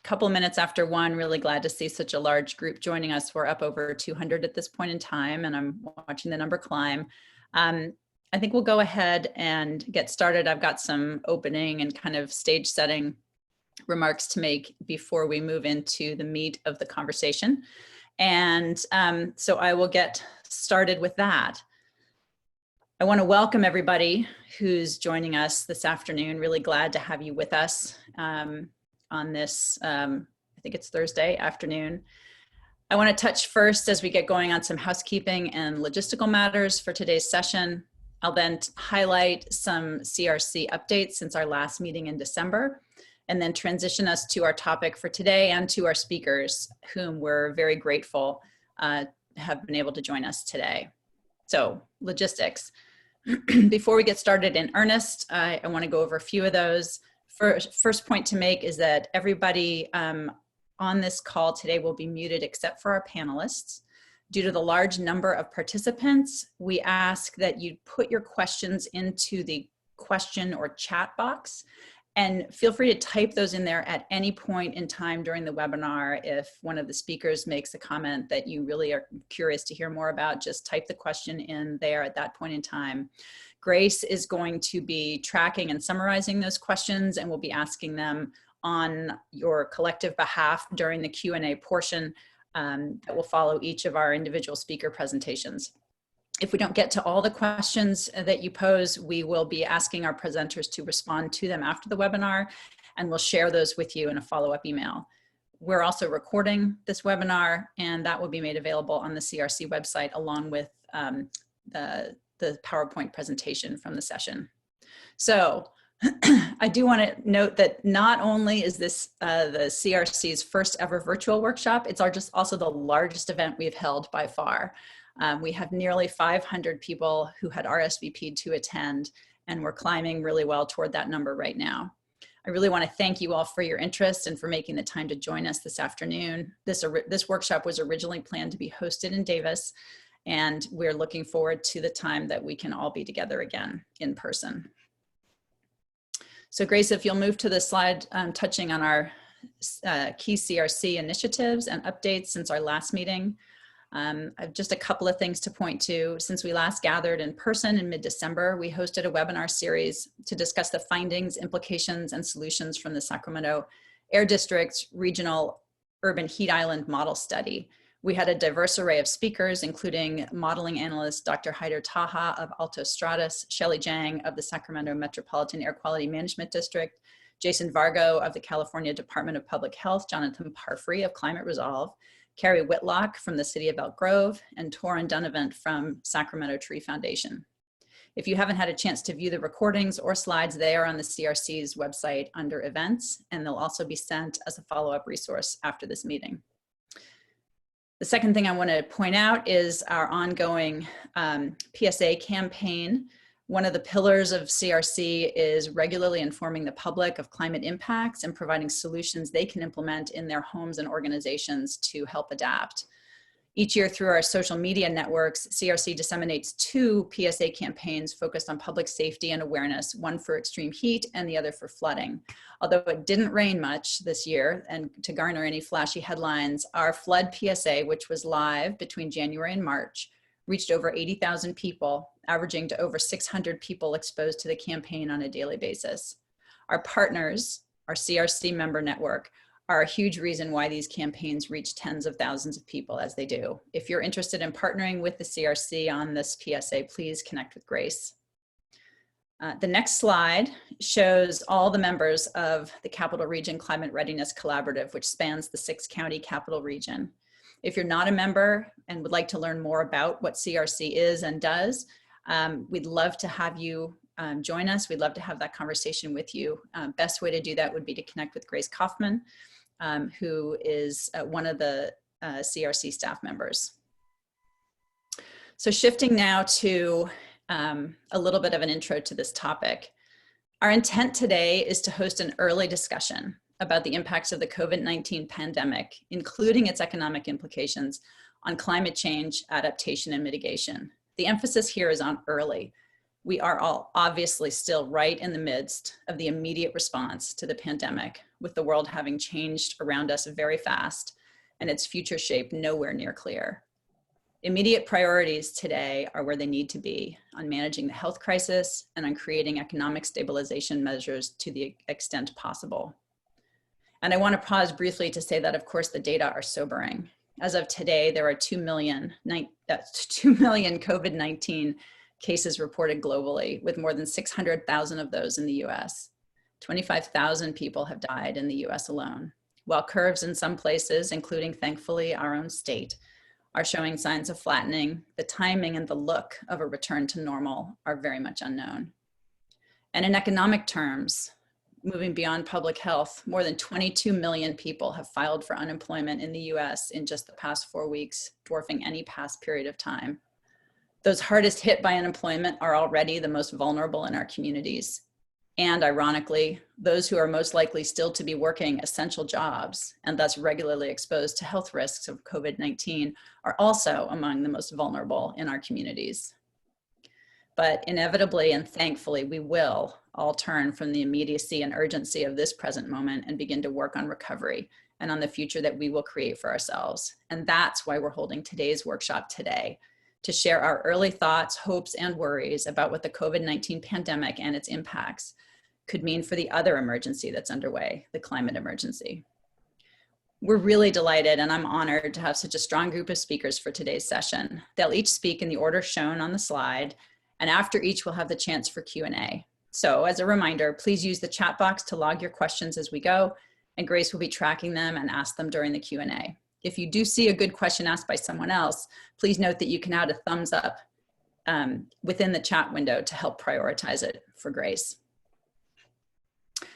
couple minutes after 1, really glad to see such a large group joining us. We're up over 200 at this point in time, and I'm watching the number climb. I think we'll go ahead and get started. I've got some opening and kind of stage setting remarks to make before we move into the meat of the conversation. And so I will get started with that. I want to welcome everybody who's joining us this afternoon. Really glad to have you with us on this, I think it's Thursday afternoon. I want to touch first as we get going on some housekeeping and logistical matters for today's session. I'll then highlight some CRC updates since our last meeting in December, and then transition us to our topic for today and to our speakers, whom we're very grateful have been able to join us today. So, logistics. Before we get started in earnest, I want to go over a few of those. First point to make is that everybody on this call today will be muted except for our panelists. Due to the large number of participants, we ask that you put your questions into the question or chat box, and feel free to type those in there at any point in time during the webinar. If one of the speakers makes a comment that you really are curious to hear more about, just type the question in there at that point in time. Grace is going to be tracking and summarizing those questions, and we'll be asking them on your collective behalf during the Q&A portion that will follow each of our individual speaker presentations. If we don't get to all the questions that you pose, we will be asking our presenters to respond to them after the webinar, and we'll share those with you in a follow-up email. We're also recording this webinar, and that will be made available on the CRC website along with the PowerPoint presentation from the session. So I do want to note that not only is this the CRC's first ever virtual workshop, it's also the largest event we've held by far. We have nearly 500 people who had RSVP'd to attend, and we're climbing really well toward that number right now. I really want to thank you all for your interest and for making the time to join us this afternoon. This workshop was originally planned to be hosted in Davis, and we're looking forward to the time that we can all be together again in person. So Grace, if you'll move to the slide touching on our key CRC initiatives and updates since our last meeting. I've just a couple of things to point to. Since we last gathered in person in mid-December, we hosted a webinar series to discuss the findings, implications, and solutions from the Sacramento Air District's Regional Urban Heat Island Model Study. We had a diverse array of speakers, including modeling analyst Dr. Haider Taha of Alto Stratus, Shelley Jang of the Sacramento Metropolitan Air Quality Management District, Jason Vargo of the California Department of Public Health, Jonathan Parfrey of Climate Resolve, Carrie Whitlock from the City of Elk Grove, and Torin Dunavant from Sacramento Tree Foundation. If you haven't had a chance to view the recordings or slides, they are on the CRC's website under events, and they'll also be sent as a follow-up resource after this meeting. The second thing I want to point out is our ongoing PSA campaign. One of the pillars of CRC is regularly informing the public of climate impacts and providing solutions they can implement in their homes and organizations to help adapt. Each year through our social media networks, CRC disseminates 2 PSA campaigns focused on public safety and awareness, one for extreme heat and the other for flooding. Although it didn't rain much this year, and to garner any flashy headlines, our flood PSA, which was live between January and March, reached over 80,000 people, averaging to over 600 people exposed to the campaign on a daily basis. Our partners, our CRC member network, are a huge reason why these campaigns reach tens of thousands of people as they do. If you're interested in partnering with the CRC on this PSA, please connect with Grace. The next slide shows all the members of the Capital Region Climate Readiness Collaborative, which spans the 6-county capital region. If you're not a member and would like to learn more about what CRC is and does, we'd love to have you join us. We'd love to have that conversation with you. Best way to do that would be to connect with Grace Kaufman, who is one of the CRC staff members. So shifting now to a little bit of an intro to this topic. Our intent today is to host an early discussion about the impacts of the COVID-19 pandemic, including its economic implications on climate change, adaptation, and mitigation. The emphasis here is on early. We are all obviously still right in the midst of the immediate response to the pandemic, with the world having changed around us very fast and its future shape nowhere near clear. Immediate priorities today are where they need to be on managing the health crisis and on creating economic stabilization measures to the extent possible. And I want to pause briefly to say that, of course, the data are sobering. As of today, there are 2 million COVID-19 cases reported globally, with more than 600,000 of those in the US. 25,000 people have died in the US alone, while curves in some places, including thankfully our own state, are showing signs of flattening. The timing and the look of a return to normal are very much unknown. And in economic terms, moving beyond public health, more than 22 million people have filed for unemployment in the US in just the past 4 weeks, dwarfing any past period of time. Those hardest hit by unemployment are already the most vulnerable in our communities. And ironically, those who are most likely still to be working essential jobs and thus regularly exposed to health risks of COVID-19 are also among the most vulnerable in our communities. But inevitably and thankfully, we will all turn from the immediacy and urgency of this present moment and begin to work on recovery and on the future that we will create for ourselves. And that's why we're holding today's workshop today, to share our early thoughts, hopes, and worries about what the COVID-19 pandemic and its impacts could mean for the other emergency that's underway, the climate emergency. We're really delighted, and I'm honored to have such a strong group of speakers for today's session. They'll each speak in the order shown on the slide, and after each we'll have the chance for Q&A. So as a reminder, please use the chat box to log your questions as we go, and Grace will be tracking them and ask them during the Q&A. If you do see a good question asked by someone else, please note that you can add a thumbs up within the chat window to help prioritize it for Grace.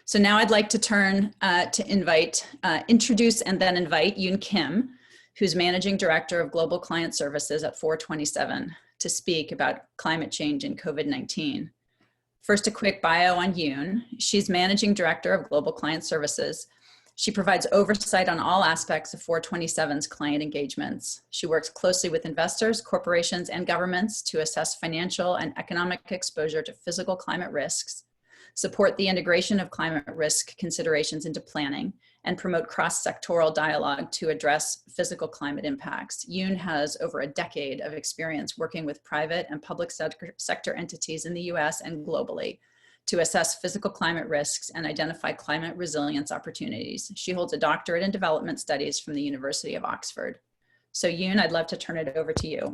So now I'd like to turn to introduce and then invite Yoon Kim, who's Managing Director of Global Client Services at 427, to speak about climate change and COVID-19. First, a quick bio on Yoon. She's Managing Director of Global Client Services. She provides oversight on all aspects of 427's client engagements. She works closely with investors, corporations, and governments to assess financial and economic exposure to physical climate risks, support the integration of climate risk considerations into planning, and promote cross-sectoral dialogue to address physical climate impacts. Yoon has over a decade of experience working with private and public sector entities in the US and globally to assess physical climate risks and identify climate resilience opportunities. She holds a doctorate in development studies from the University of Oxford. So Yoon, I'd love to turn it over to you.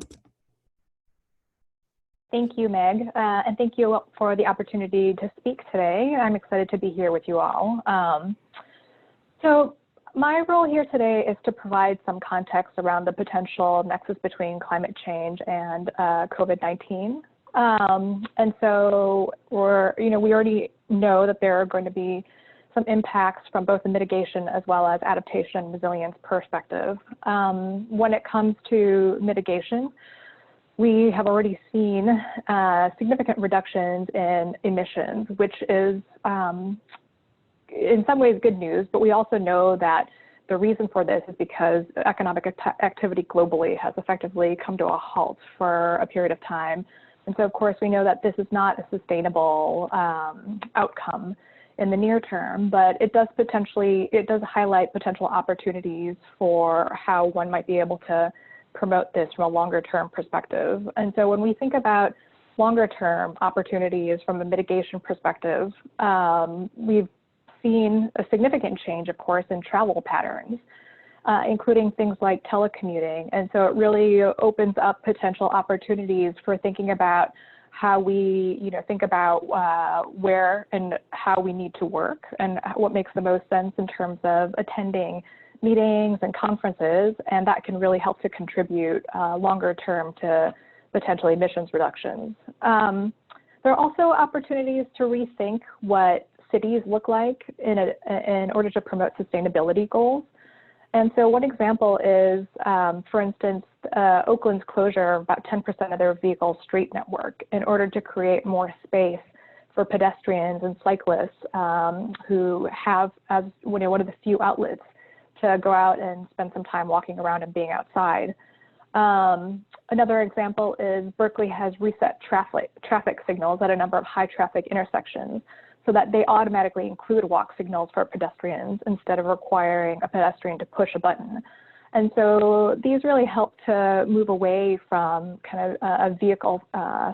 Thank you, Meg, and thank you for the opportunity to speak today. I'm excited to be here with you all. So my role here today is to provide some context around the potential nexus between climate change and COVID-19. And so we already know that there are going to be some impacts from both the mitigation as well as adaptation and resilience perspective. When it comes to mitigation, we have already seen significant reductions in emissions, which is in some ways good news, but we also know that the reason for this is because economic activity globally has effectively come to a halt for a period of time. And so, of course, we know that this is not a sustainable outcome in the near term, but it does highlight potential opportunities for how one might be able to promote this from a longer term perspective. And so when we think about longer term opportunities from a mitigation perspective, we've seen a significant change, of course, in travel patterns, including things like telecommuting. And so it really opens up potential opportunities for thinking about how we think about where and how we need to work and what makes the most sense in terms of attending meetings and conferences, and that can really help to contribute longer term to potential emissions reductions. There are also opportunities to rethink what cities look like in order to promote sustainability goals. And so one example is, for instance, Oakland's closure of about 10% of their vehicle street network in order to create more space for pedestrians and cyclists who have as one of the few outlets to go out and spend some time walking around and being outside. Another example is Berkeley has reset traffic signals at a number of high traffic intersections so that they automatically include walk signals for pedestrians instead of requiring a pedestrian to push a button. And so these really help to move away from kind of a vehicle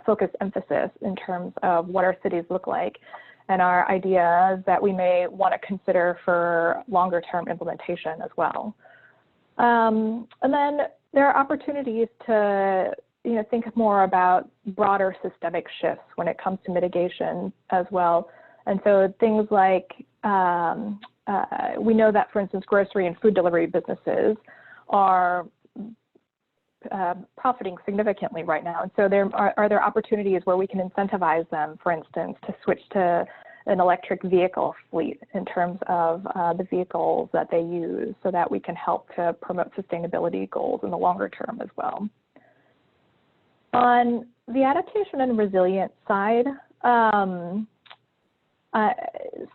focused emphasis in terms of what our cities look like and our ideas that we may want to consider for longer term implementation as well. And then there are opportunities to think more about broader systemic shifts when it comes to mitigation as well. And so things like, we know that, for instance, grocery and food delivery businesses are profiting significantly right now. And so are there opportunities where we can incentivize them, for instance, to switch to an electric vehicle fleet in terms of the vehicles that they use so that we can help to promote sustainability goals in the longer term as well. On the adaptation and resilience side,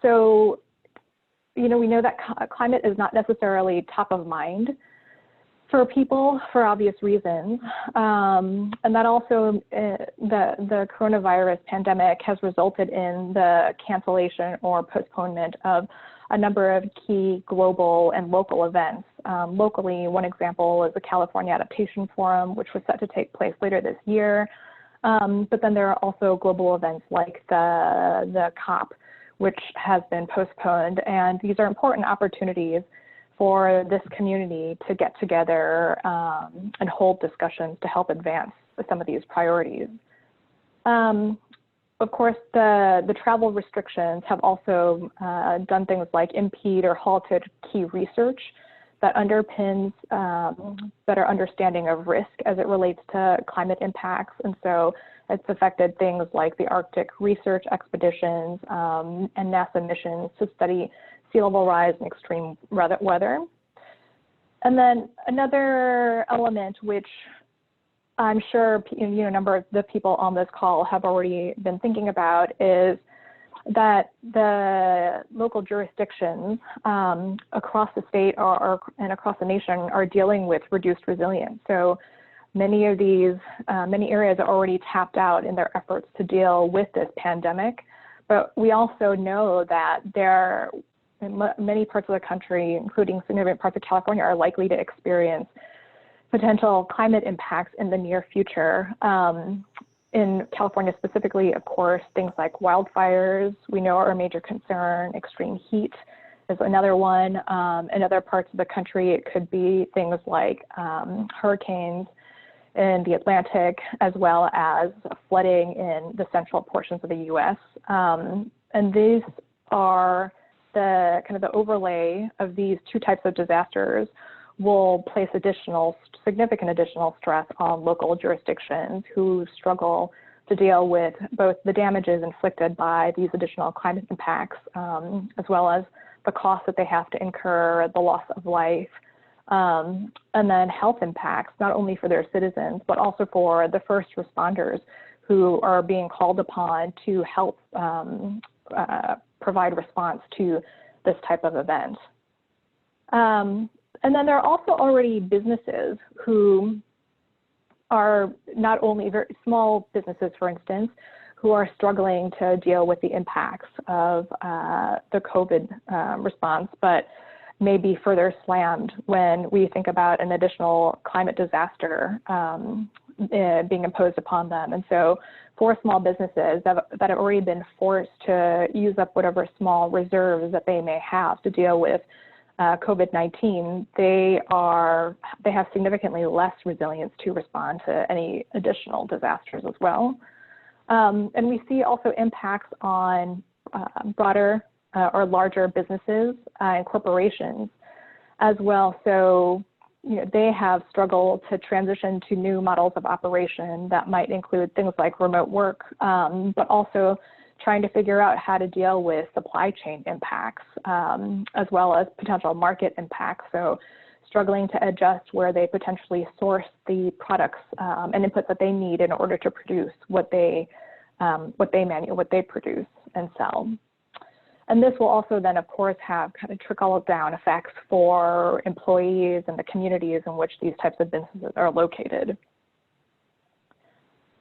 so, we know that climate is not necessarily top of mind for people for obvious reasons. And that also, the coronavirus pandemic has resulted in the cancellation or postponement of a number of key global and local events. Locally, one example is the California Adaptation Forum, which was set to take place later this year. But then there are also global events like the COP, which has been postponed. And these are important opportunities for this community to get together and hold discussions to help advance some of these priorities. Of course, the travel restrictions have also done things like impede or halted key research that underpins better understanding of risk as it relates to climate impacts. And so it's affected things like the Arctic research expeditions and NASA missions to study sea level rise and extreme weather. And then another element which I'm sure a number of the people on this call have already been thinking about is that the local jurisdictions across the state and across the nation are dealing with reduced resilience. So many of these, many areas are already tapped out in their efforts to deal with this pandemic. But we also know that many parts of the country, including significant parts of California, are likely to experience potential climate impacts in the near future. In California specifically, of course, things like wildfires we know are a major concern. Extreme heat is another one. In other parts of the country, it could be things like hurricanes in the Atlantic, as well as flooding in the central portions of the U.S. And these are the kind of the overlay of these two types of disasters will place significant additional stress on local jurisdictions who struggle to deal with both the damages inflicted by these additional climate impacts, as well as the costs that they have to incur, the loss of life, and then health impacts, not only for their citizens, but also for the first responders who are being called upon to help provide response to this type of event. And then there are also already businesses who are not only very small businesses, for instance, who are struggling to deal with the impacts of the COVID response, but may be further slammed when we think about an additional climate disaster being imposed upon them. And so for small businesses that have already been forced to use up whatever small reserves that they may have to deal with COVID-19, they have significantly less resilience to respond to any additional disasters as well. And we see also impacts on broader or larger businesses and corporations as well. So they have struggled to transition to new models of operation that might include things like remote work, but also trying to figure out how to deal with supply chain impacts, as well as potential market impacts. So struggling to adjust where they potentially source the products and inputs that they need in order to produce what they produce and sell. And this will also then, of course, have kind of trickle-down effects for employees and the communities in which these types of businesses are located.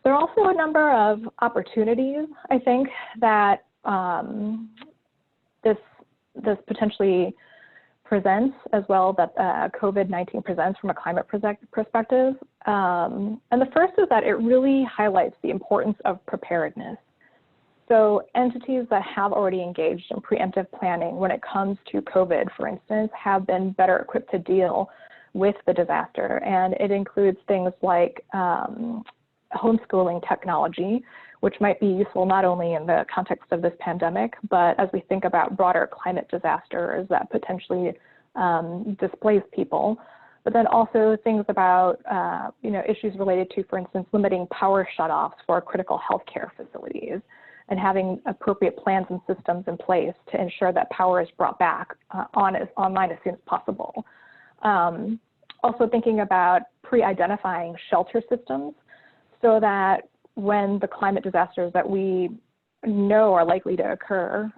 There are also a number of opportunities, I think, that this potentially presents as well, that COVID-19 presents from a climate perspective. And the first is that it really highlights the importance of preparedness. So entities that have already engaged in preemptive planning when it comes to COVID, for instance, have been better equipped to deal with the disaster. And it includes things like homeschooling technology, which might be useful not only in the context of this pandemic, but as we think about broader climate disasters that potentially displace people. But then also things about issues related to, for instance, limiting power shutoffs for critical healthcare facilities, and having appropriate plans and systems in place to ensure that power is brought back online as soon as possible. Also thinking about pre-identifying shelter systems so that when the climate disasters that we know are likely to occur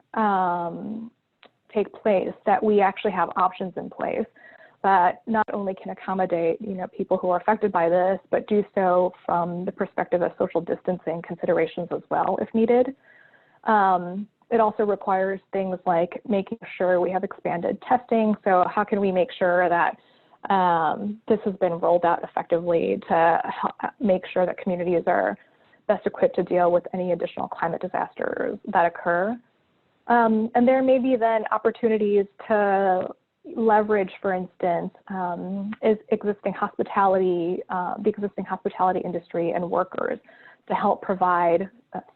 take place, that we actually have options in place that not only can accommodate people who are affected by this, but do so from the perspective of social distancing considerations as well, if needed. It also requires things like making sure we have expanded testing. So how can we make sure that this has been rolled out effectively to help make sure that communities are best equipped to deal with any additional climate disasters that occur. And there may be then opportunities to leverage, for instance, the existing hospitality industry and workers to help provide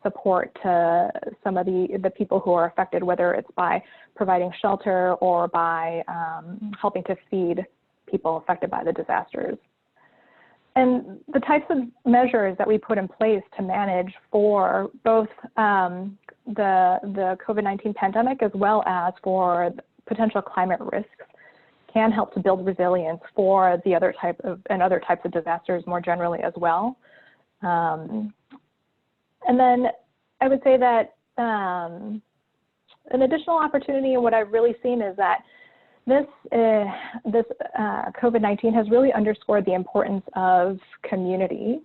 support to some of the people who are affected, whether it's by providing shelter or by helping to feed people affected by the disasters. And the types of measures that we put in place to manage for both the COVID-19 pandemic as well as for potential climate risks can help to build resilience for the other types of disasters more generally as well. And then I would say that an additional opportunity, and what I've really seen is that this COVID-19 has really underscored the importance of community,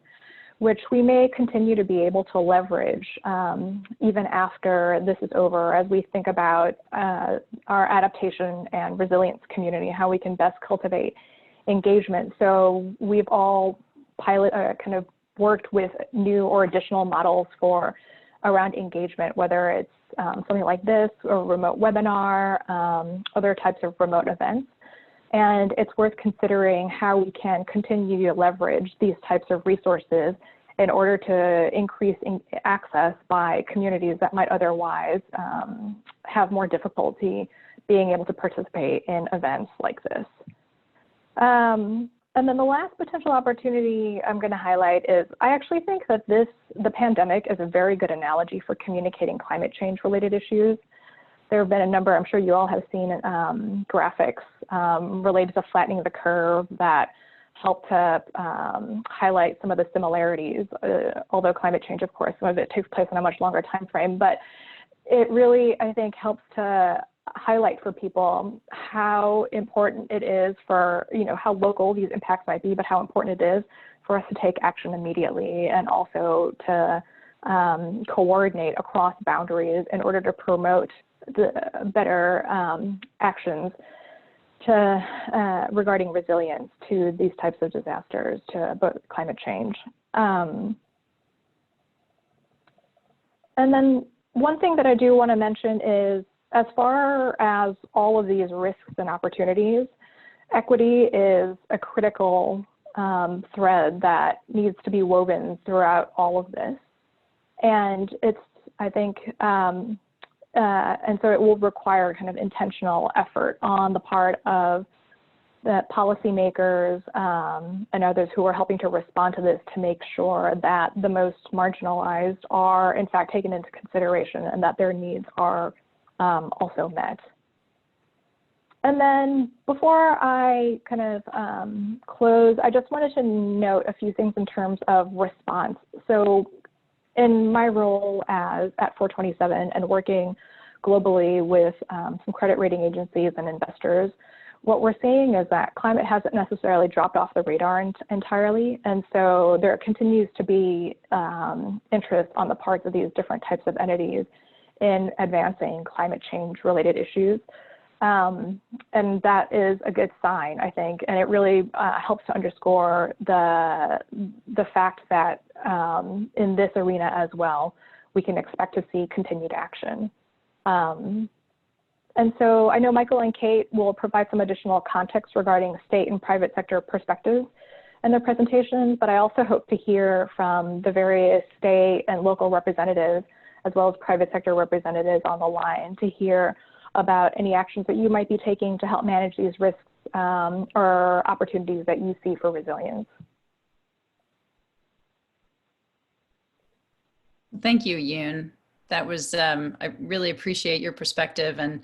which we may continue to be able to leverage even after this is over, as we think about our adaptation and resilience community, how we can best cultivate engagement. So we've all kind of worked with new or additional models for around engagement, whether it's something like this or remote webinar, other types of remote events. And it's worth considering how we can continue to leverage these types of resources in order to increase access by communities that might otherwise have more difficulty being able to participate in events like this. And then the last potential opportunity I'm going to highlight is I actually think that the pandemic is a very good analogy for communicating climate change related issues. There have been a number, I'm sure you all have seen graphics related to flattening the curve that help to highlight some of the similarities, although climate change, of course, some of it takes place in a much longer time frame, but it really, I think, helps to highlight for people how important it is for, how local these impacts might be, but how important it is for us to take action immediately and also to coordinate across boundaries in order to promote the better actions regarding resilience to these types of disasters, to both climate change. And then one thing that I do want to mention is, as far as all of these risks and opportunities, equity is a critical thread that needs to be woven throughout all of this. And it's, I think, and so it will require kind of intentional effort on the part of the policymakers and others who are helping to respond to this to make sure that the most marginalized are in fact taken into consideration and that their needs are also met. And then before I kind of close, I just wanted to note a few things in terms of response. So in my role at 427 and working globally with some credit rating agencies and investors, what we're seeing is that climate hasn't necessarily dropped off the radar entirely. And so there continues to be interest on the parts of these different types of entities in advancing climate change related issues. And that is a good sign, I think, and it really helps to underscore the fact that in this arena as well, we can expect to see continued action. And so I know Michael and Kate will provide some additional context regarding state and private sector perspectives in their presentations, but I also hope to hear from the various state and local representatives, as well as private sector representatives on the line, to hear about any actions that you might be taking to help manage these risks or opportunities that you see for resilience. Thank you, Yoon. That was, I really appreciate your perspective. And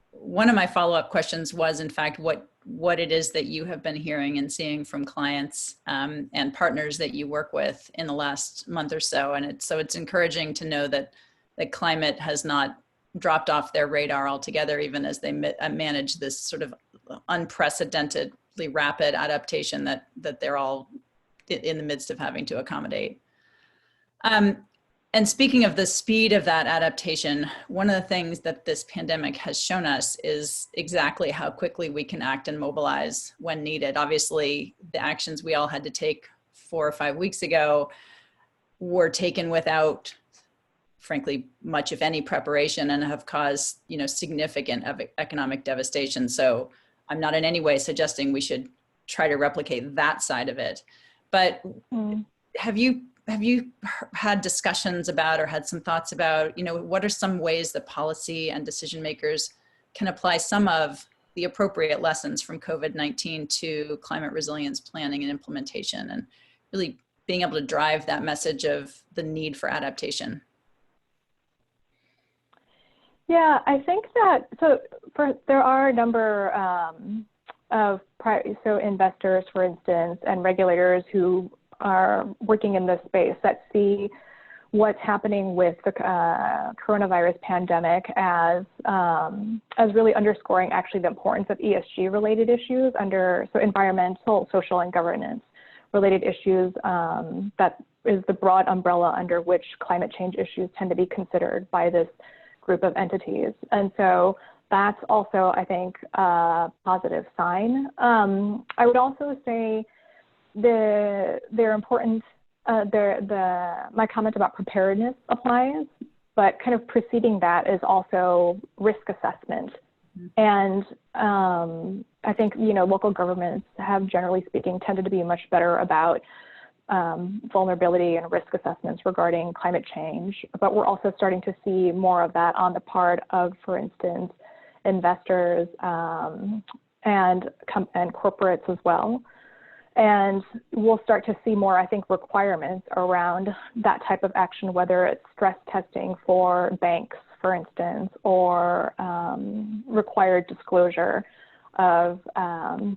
one of my follow-up questions was, in fact, what it is that you have been hearing and seeing from clients and partners that you work with in the last month or so. And it's encouraging to know that climate has not dropped off their radar altogether, even as they manage this sort of unprecedentedly rapid adaptation that they're all in the midst of having to accommodate. And speaking of the speed of that adaptation, one of the things that this pandemic has shown us is exactly how quickly we can act and mobilize when needed. Obviously, the actions we all had to take 4 or 5 weeks ago were taken without, frankly, much if any preparation, and have caused, significant economic devastation. So I'm not in any way suggesting we should try to replicate that side of it. But have you had discussions about, or had some thoughts about, what are some ways that policy and decision makers can apply some of the appropriate lessons from COVID-19 to climate resilience planning and implementation, and really being able to drive that message of the need for adaptation? Yeah, I think that, there are a number of investors, for instance, and regulators who are working in this space that see what's happening with the coronavirus pandemic as really underscoring actually the importance of ESG related issues so environmental, social, and governance related issues that is the broad umbrella under which climate change issues tend to be considered by this group of entities. And so that's also, I think, a positive sign. I would also say their importance, my comment about preparedness applies, but kind of preceding that is also risk assessment. And I think, local governments have, generally speaking, tended to be much better about vulnerability and risk assessments regarding climate change, but we're also starting to see more of that on the part of, for instance, investors and corporates as well. And we'll start to see more, I think, requirements around that type of action, whether it's stress testing for banks, for instance, or required disclosure of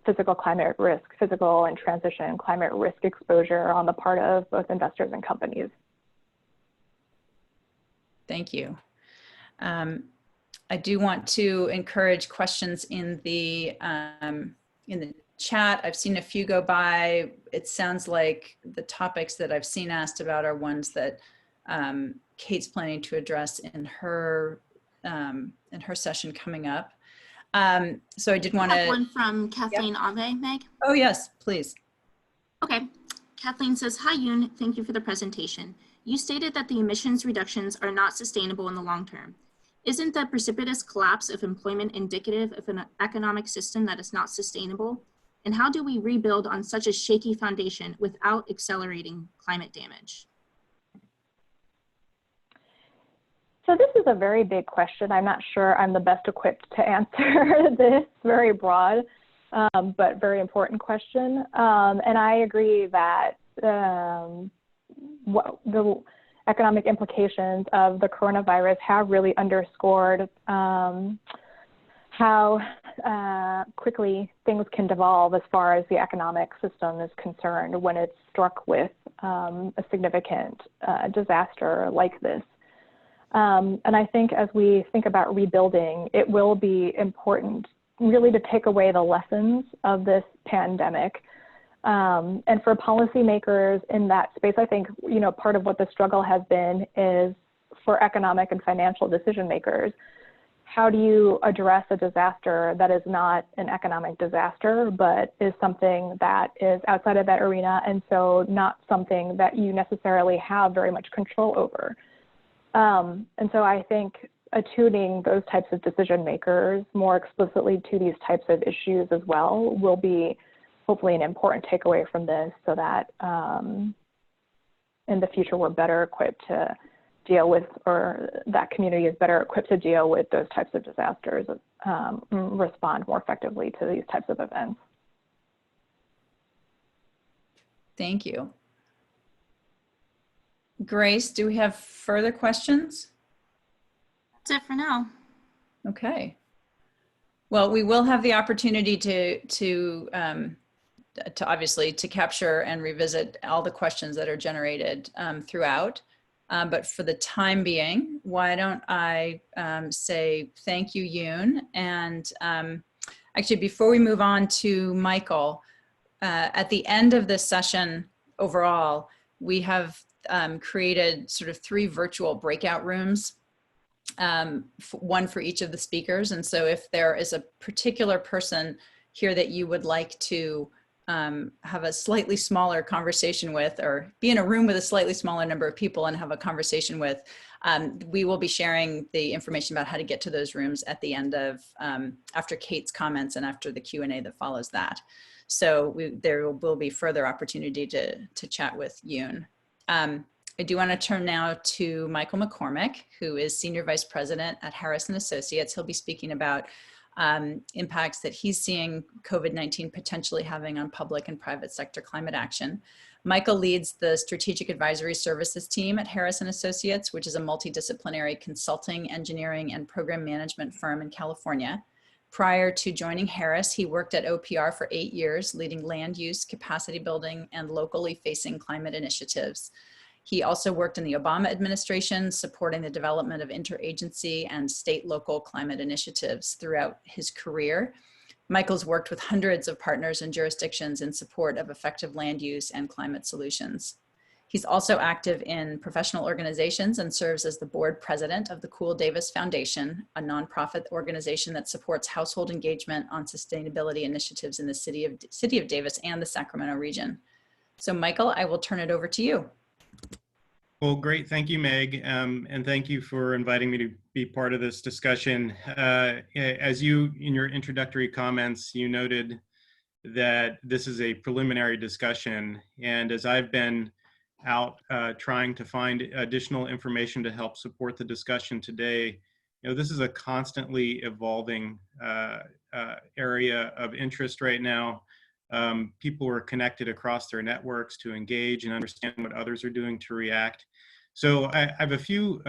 physical climate risk, physical and transition climate risk exposure on the part of both investors and companies. Thank you. I do want to encourage questions in the chat. I've seen a few go by. It sounds like the topics that I've seen asked about are ones that Kate's planning to address in her session coming up. So I did want to. One from Kathleen Ave, Meg. Oh yes, please. Okay, Kathleen says, "Hi Yoon, thank you for the presentation. You stated that the emissions reductions are not sustainable in the long term. Isn't the precipitous collapse of employment indicative of an economic system that is not sustainable? And how do we rebuild on such a shaky foundation without accelerating climate damage?" So this is a very big question. I'm not sure I'm the best equipped to answer this very broad, but very important question. And I agree that the economic implications of the coronavirus have really underscored how quickly things can devolve as far as the economic system is concerned when it's struck with a significant disaster like this. And I think as we think about rebuilding, it will be important really to take away the lessons of this pandemic. And for policymakers in that space, I think, part of what the struggle has been is for economic and financial decision makers. How do you address a disaster that is not an economic disaster, but is something that is outside of that arena, and so not something that you necessarily have very much control over? And so I think attuning those types of decision makers more explicitly to these types of issues as well will be hopefully an important takeaway from this, so that in the future we're better equipped to deal with, or that community is better equipped to deal with those types of disasters, respond more effectively to these types of events. Thank you. Grace, do we have further questions? That's it for now. Okay. Well, we will have the opportunity to obviously to capture and revisit all the questions that are generated throughout. But for the time being, why don't I say thank you, Yoon. And actually, before we move on to Michael, at the end of this session overall, we have created sort of 3 virtual breakout rooms, one for each of the speakers. And so if there is a particular person here that you would like to have a slightly smaller conversation with, or be in a room with a slightly smaller number of people and have a conversation with, we will be sharing the information about how to get to those rooms at the end of, after Kate's comments and after the Q&A that follows that. So there will be further opportunity to chat with Yoon. I do want to turn now to Michael McCormick, who is Senior Vice President at Harris & Associates. He'll be speaking about impacts that he's seeing COVID-19 potentially having on public and private sector climate action. Michael leads the Strategic Advisory Services team at Harris & Associates, which is a multidisciplinary consulting, engineering, and program management firm in California. Prior to joining Harris, he worked at OPR for 8 years, leading land use, capacity building, and locally facing climate initiatives. He also worked in the Obama administration, supporting the development of interagency and state local climate initiatives throughout his career. Michael's worked with hundreds of partners and jurisdictions in support of effective land use and climate solutions. He's also active in professional organizations and serves as the board president of the Cool Davis Foundation, a nonprofit organization that supports household engagement on sustainability initiatives in the city of Davis and the Sacramento region. So Michael, I will turn it over to you. Well, great. Thank you, Meg. And thank you for inviting me to be part of this discussion. As you, in your introductory comments, you noted that this is a preliminary discussion. And as I've been out trying to find additional information to help support the discussion today, this is a constantly evolving area of interest right now. People are connected across their networks to engage and understand what others are doing to react. So I have a few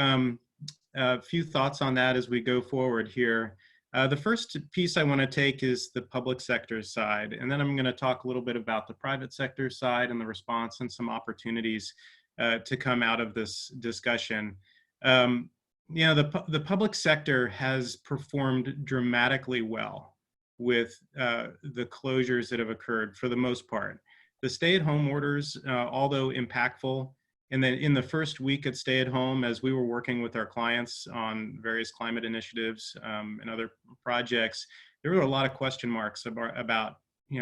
thoughts on that as we go forward here. The first piece I want to take is the public sector side, and then I'm going to talk a little bit about the private sector side and the response and some opportunities to come out of this discussion. The public sector has performed dramatically well with the closures that have occurred for the most part. The stay-at-home orders, although impactful, and then in the first week at stay-at-home, as we were working with our clients on various climate initiatives and other projects, there were a lot of question marks about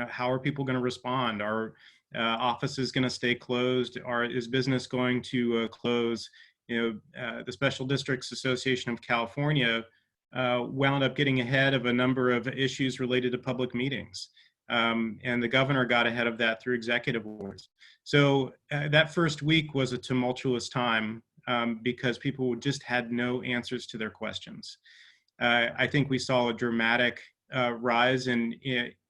how are people going to respond? Are offices going to stay closed? Is business going to close? The Special Districts Association of California wound up getting ahead of a number of issues related to public meetings. And the governor got ahead of that through executive orders. So that first week was a tumultuous time because people just had no answers to their questions. I think we saw a dramatic rise in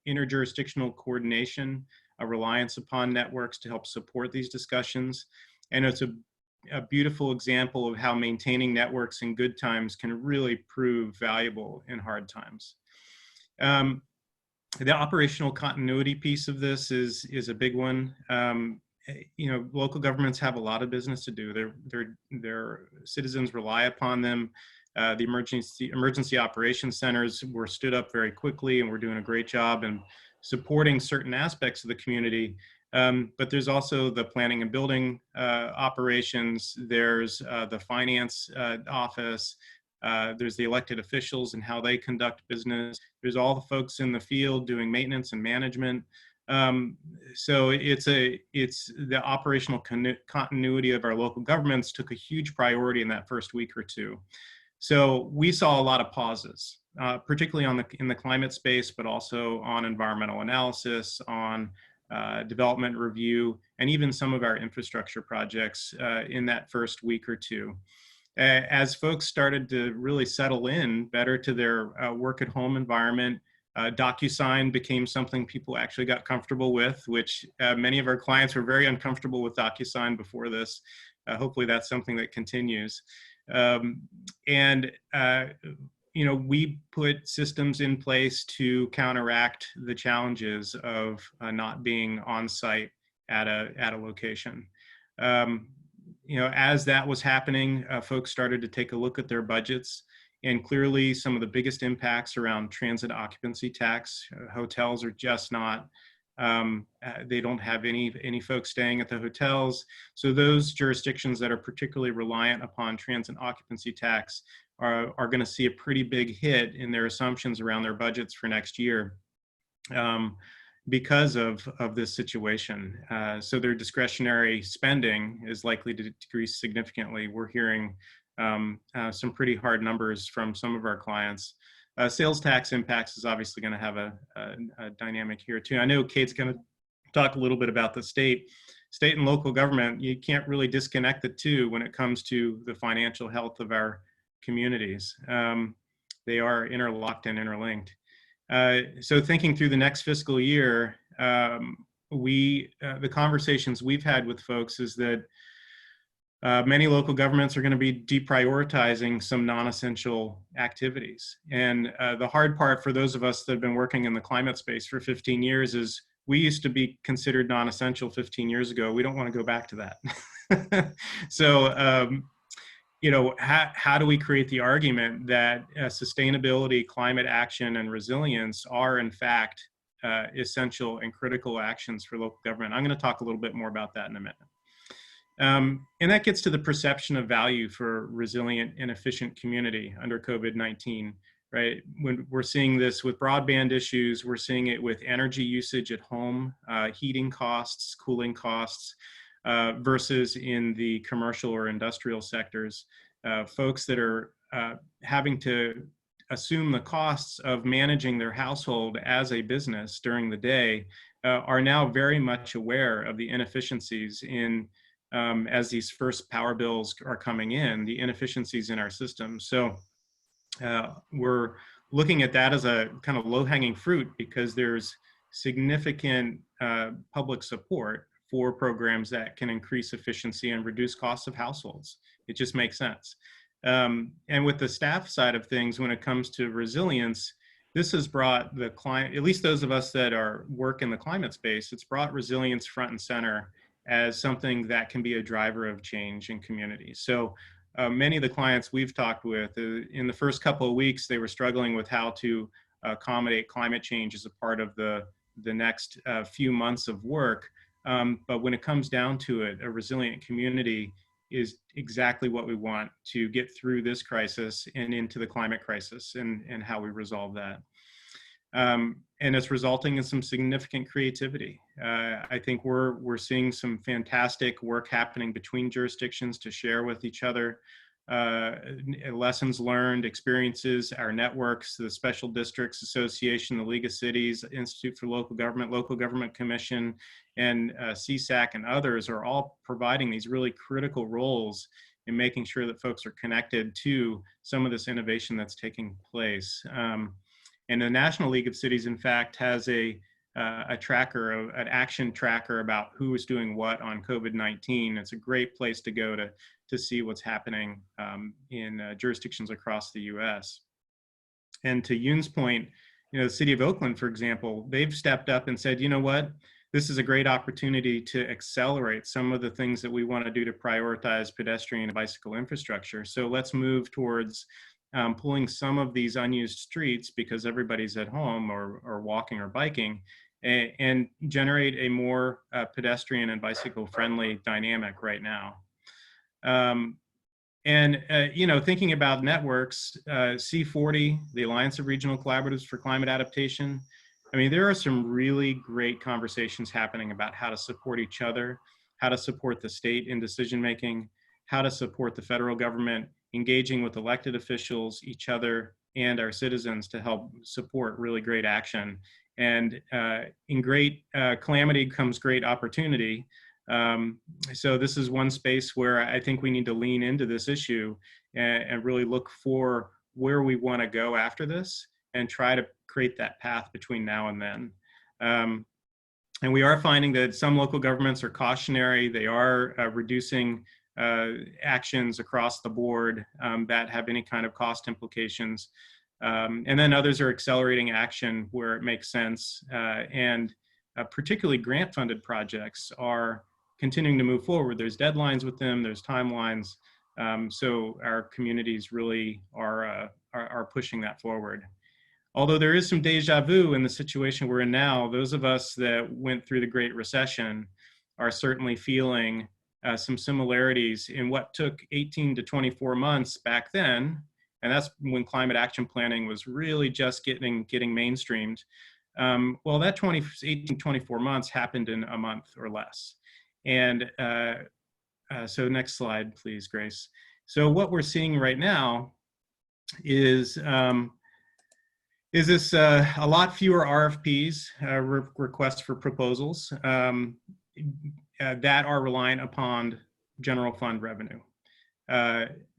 interjurisdictional coordination, a reliance upon networks to help support these discussions. And it's a beautiful example of how maintaining networks in good times can really prove valuable in hard times. The operational continuity piece of this is a big one. local governments have a lot of business to do. Their citizens rely upon them. The emergency operations centers were stood up very quickly, and we're doing a great job in supporting certain aspects of the community. But there's also the planning and building operations. There's the finance office. There's the elected officials and how they conduct business. There's all the folks in the field doing maintenance and management. So it's the operational continuity of our local governments took a huge priority in that first week or two. So we saw a lot of pauses, particularly in the climate space, but also on environmental analysis, on development review, and even some of our infrastructure projects in that first week or two. As folks started to really settle in better to their work at home environment, DocuSign became something people actually got comfortable with, which many of our clients were very uncomfortable with DocuSign before this. Hopefully that's something that continues. We put systems in place to counteract the challenges of not being on site at a location. As that was happening, folks started to take a look at their budgets, and clearly some of the biggest impacts around transit occupancy tax. Hotels are just not, they don't have any folks staying at the hotels. So those jurisdictions that are particularly reliant upon transit occupancy tax are going to see a pretty big hit in their assumptions around their budgets for next year because of this situation. So their discretionary spending is likely to decrease significantly. We're hearing some pretty hard numbers from some of our clients. Sales tax impacts is obviously going to have a dynamic here too. I know Kate's going to talk a little bit about the state and local government. You can't really disconnect the two when it comes to the financial health of our communities. They are interlocked and interlinked. So thinking through the next fiscal year, the conversations we've had with folks is that many local governments are going to be deprioritizing some non-essential activities. And the hard part for those of us that have been working in the climate space for 15 years is we used to be considered non-essential 15 years ago. We don't want to go back to that. So, how do we create the argument that sustainability, climate action, and resilience are in fact essential and critical actions for local government? I'm going to talk a little bit more about that in a minute. And that gets to the perception of value for resilient and efficient community under COVID-19, right? When we're seeing this with broadband issues, we're seeing it with energy usage at home, heating costs, cooling costs, versus in the commercial or industrial sectors. Folks that are having to assume the costs of managing their household as a business during the day are now very much aware of the inefficiencies in as these first power bills are coming in, the inefficiencies in our system. So we're looking at that as a kind of low-hanging fruit because there's significant public support for programs that can increase efficiency and reduce costs of households. It just makes sense. And with the staff side of things, when it comes to resilience, this has brought the client, at least those of us that work in the climate space, it's brought resilience front and center as something that can be a driver of change in communities. So many of the clients we've talked with, in the first couple of weeks, they were struggling with how to accommodate climate change as a part of the next few months of work. But when it comes down to it, a resilient community is exactly what we want to get through this crisis and into the climate crisis and how we resolve that. And it's resulting in some significant creativity. I think we're seeing some fantastic work happening between jurisdictions to share with each other lessons learned, experiences, our networks, the Special Districts Association, the League of Cities, Institute for Local Government Commission, and CSAC and others are all providing these really critical roles in making sure that folks are connected to some of this innovation that's taking place. And the National League of Cities, in fact, has a tracker, an action tracker about who is doing what on COVID-19. It's a great place to go to see what's happening in jurisdictions across the US. And to Yoon's point, the city of Oakland, for example, they've stepped up and said, you know what, this is a great opportunity to accelerate some of the things that we want to do to prioritize pedestrian and bicycle infrastructure. So let's move towards pulling some of these unused streets because everybody's at home or walking or biking, and generate a more pedestrian and bicycle friendly dynamic right now. Thinking about networks, C40, the Alliance of Regional Collaboratives for Climate Adaptation, I mean, there are some really great conversations happening about how to support each other, how to support the state in decision-making, how to support the federal government engaging with elected officials, each other, and our citizens to help support really great action. And in great calamity comes great opportunity. So this is one space where I think we need to lean into this issue and really look for where we want to go after this and try to create that path between now and then. And we are finding that some local governments are cautionary. They are reducing actions across the board that have any kind of cost implications. And then others are accelerating action where it makes sense. Particularly grant-funded projects are continuing to move forward. There's deadlines with them, there's timelines. So our communities really are pushing that forward. Although there is some deja vu in the situation we're in now, those of us that went through the Great Recession are certainly feeling some similarities in what took 18 to 24 months back then. And that's when climate action planning was really just getting mainstreamed. Well, that 18, 24 months happened in a month or less. And so next slide, please, Grace. So what we're seeing right now is this a lot fewer RFPs, requests for proposals, that are reliant upon general fund revenue.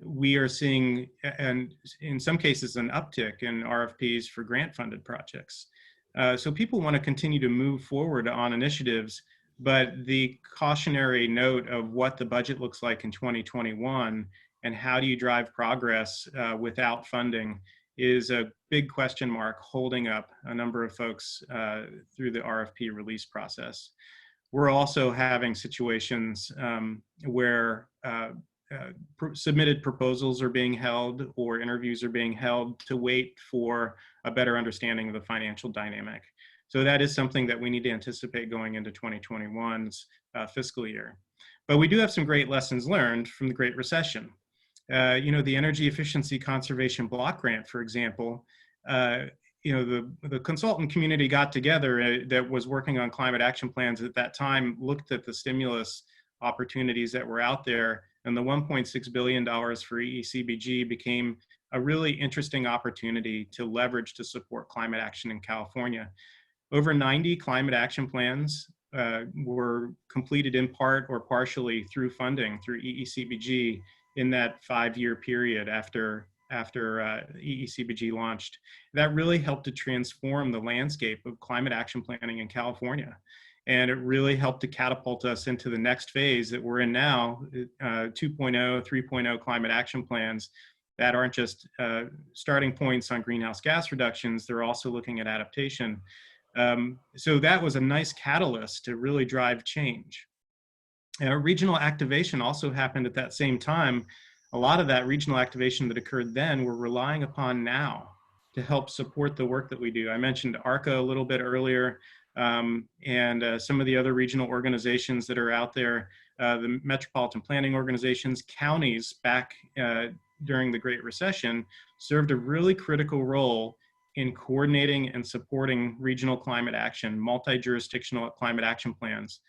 We are seeing, and in some cases, an uptick in RFPs for grant-funded projects. So people want to continue to move forward on initiatives, but the cautionary note of what the budget looks like in 2021 and how do you drive progress without funding is a big question mark holding up a number of folks through the RFP release process. We're also having situations where submitted proposals are being held or interviews are being held to wait for a better understanding of the financial dynamic. So that is something that we need to anticipate going into 2021's fiscal year. But we do have some great lessons learned from the Great Recession. The Energy Efficiency Conservation Block Grant, for example, the consultant community got together that was working on climate action plans at that time, looked at the stimulus opportunities that were out there, and the $1.6 billion for EECBG became a really interesting opportunity to leverage to support climate action in California. Over 90 climate action plans were completed in part or partially through funding through EECBG in that 5-year period after EECBG launched. That really helped to transform the landscape of climate action planning in California. And it really helped to catapult us into the next phase that we're in now, 2.0, 3.0 climate action plans that aren't just starting points on greenhouse gas reductions, they're also looking at adaptation. So that was a nice catalyst to really drive change. Regional activation also happened at that same time. A lot of that regional activation that occurred then we're relying upon now to help support the work that we do. I mentioned ARCA a little bit earlier, and some of the other regional organizations that are out there, the metropolitan planning organizations, counties back during the Great Recession served a really critical role in coordinating and supporting regional climate action, multi-jurisdictional climate action plans,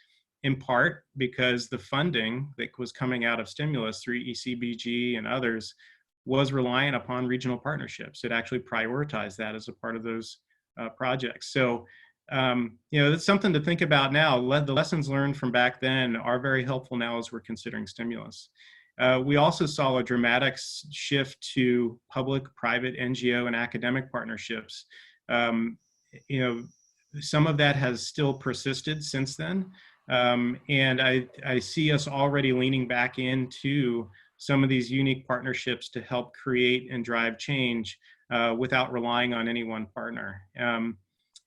in part because the funding that was coming out of stimulus through ECBG and others was reliant upon regional partnerships. It actually prioritized that as a part of those projects. So, that's something to think about now. The lessons learned from back then are very helpful now as we're considering stimulus. We also saw a dramatic shift to public-private NGO and academic partnerships. Some of that has still persisted since then. And I see us already leaning back into some of these unique partnerships to help create and drive change without relying on any one partner.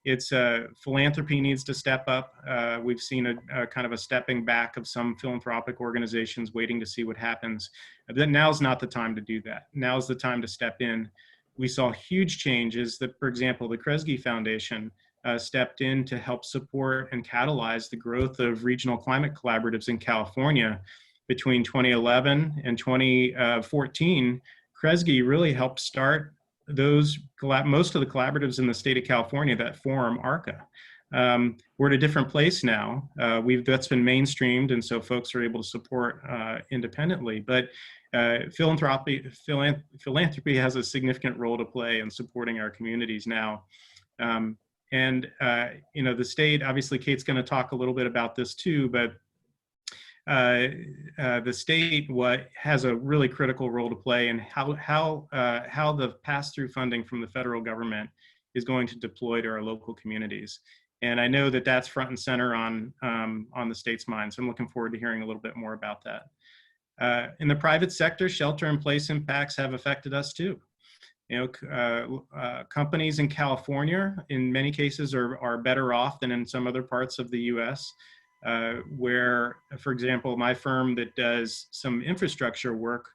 Philanthropy needs to step up. We've seen a kind of a stepping back of some philanthropic organizations waiting to see what happens. But now's not the time to do that. Now's the time to step in. We saw huge changes that, for example, the Kresge Foundation stepped in to help support and catalyze the growth of regional climate collaboratives in California. Between 2011 and 2014, Kresge really helped start most of the collaboratives in the state of California that form ARCA. We're at a different place now. That's been mainstreamed, and so folks are able to support independently. But philanthropy has a significant role to play in supporting our communities now. The state, obviously Kate's going to talk a little bit about this too, but the state has a really critical role to play in how the pass-through funding from the federal government is going to deploy to our local communities. And I know that that's front and center on the state's mind. So I'm looking forward to hearing a little bit more about that. In the private sector, shelter-in-place impacts have affected us too. Companies in California, in many cases, are better off than in some other parts of the U.S. Where, for example, my firm that does some infrastructure work,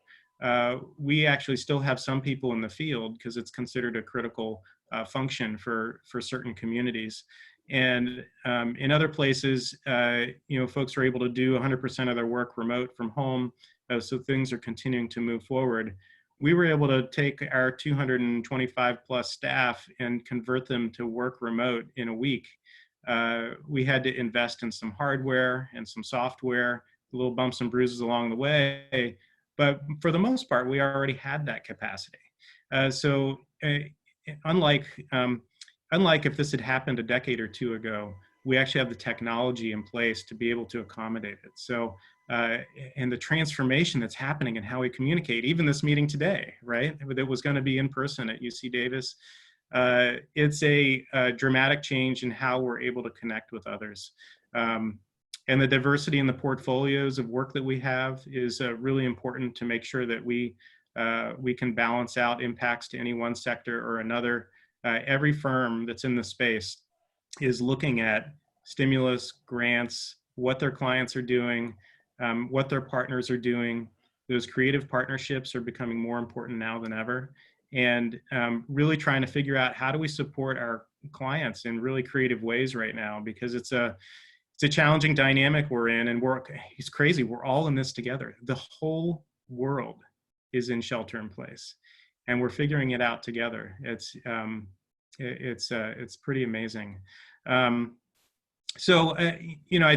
we actually still have some people in the field because it's considered a critical function for certain communities. And in other places, folks are able to do 100% of their work remote from home, so things are continuing to move forward. We were able to take our 225 plus staff and convert them to work remote in a week. We had to invest in some hardware and some software, little bumps and bruises along the way, but for the most part, we already had that capacity. Unlike if this had happened a decade or two ago, we actually have the technology in place to be able to accommodate it. So, and the transformation that's happening in how we communicate, even this meeting today, right? That was going to be in person at UC Davis. It's a dramatic change in how we're able to connect with others. And the diversity in the portfolios of work that we have is really important to make sure that we can balance out impacts to any one sector or another. Every firm that's in the space is looking at stimulus, grants, what their clients are doing, what their partners are doing. Those creative partnerships are becoming more important now than ever. And really trying to figure out how do we support our clients in really creative ways right now, because it's a challenging dynamic we're in, and it's crazy. We're all in this together. The whole world is in shelter in place, and we're figuring it out together. It's pretty amazing. I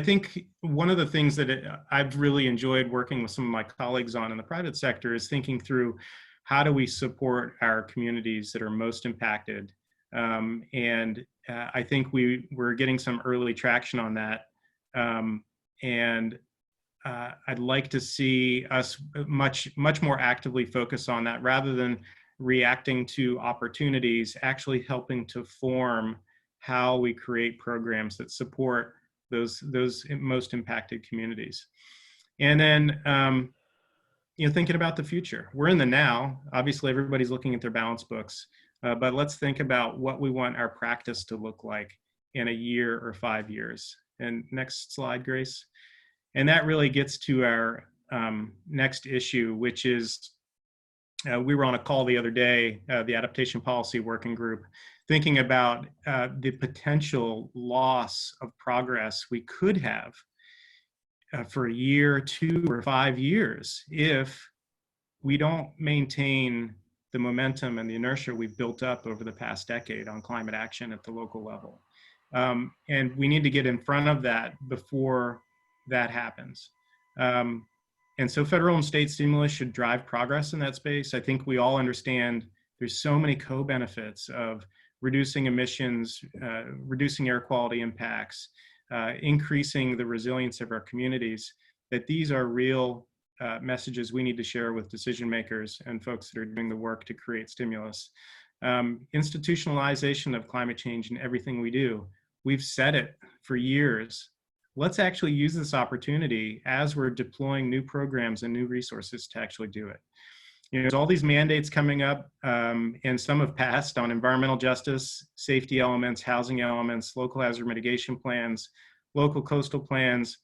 think one of the things that I've really enjoyed working with some of my colleagues on in the private sector is thinking through how do we support our communities that are most impacted. I think we're getting some early traction on that. I'd like to see us much more actively focus on that rather than reacting to opportunities, actually helping to form how we create programs that support those most impacted communities. And then, thinking about the future. We're in the now. Obviously, everybody's looking at their balance books, but let's think about what we want our practice to look like in a year or 5 years. And next slide, Grace. And that really gets to our next issue, which is we were on a call the other day, the Adaptation Policy Working Group, thinking about the potential loss of progress we could have for a year, 2 or 5 years if we don't maintain the momentum and the inertia we've built up over the past decade on climate action at the local level. And we need to get in front of that before that happens. And so federal and state stimulus should drive progress in that space. I think we all understand there's so many co-benefits of reducing emissions, reducing air quality impacts, increasing the resilience of our communities, that these are real messages we need to share with decision makers and folks that are doing the work to create stimulus. Institutionalization of climate change in everything we do. We've said it for years. Let's actually use this opportunity as we're deploying new programs and new resources to actually do it. there's all these mandates coming up, and some have passed on environmental justice, safety elements, housing elements, local hazard mitigation plans, local coastal plans,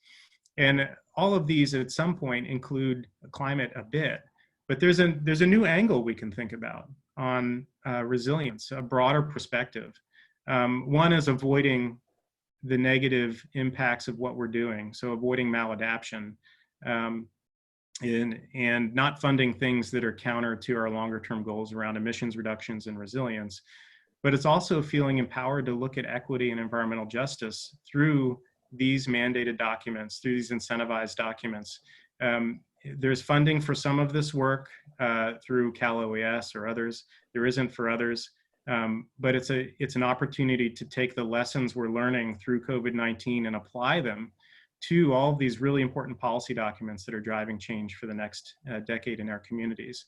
and all of these at some point include climate a bit. But there's a new angle we can think about on resilience, a broader perspective. One is avoiding the negative impacts of what we're doing, so avoiding maladaptation, and not funding things that are counter to our longer term goals around emissions reductions and resilience. But it's also feeling empowered to look at equity and environmental justice through these mandated documents, through these incentivized documents. There's funding for some of this work through Cal OES or others. There isn't for others. But it's an opportunity to take the lessons we're learning through COVID-19 and apply them to all of these really important policy documents that are driving change for the next decade in our communities.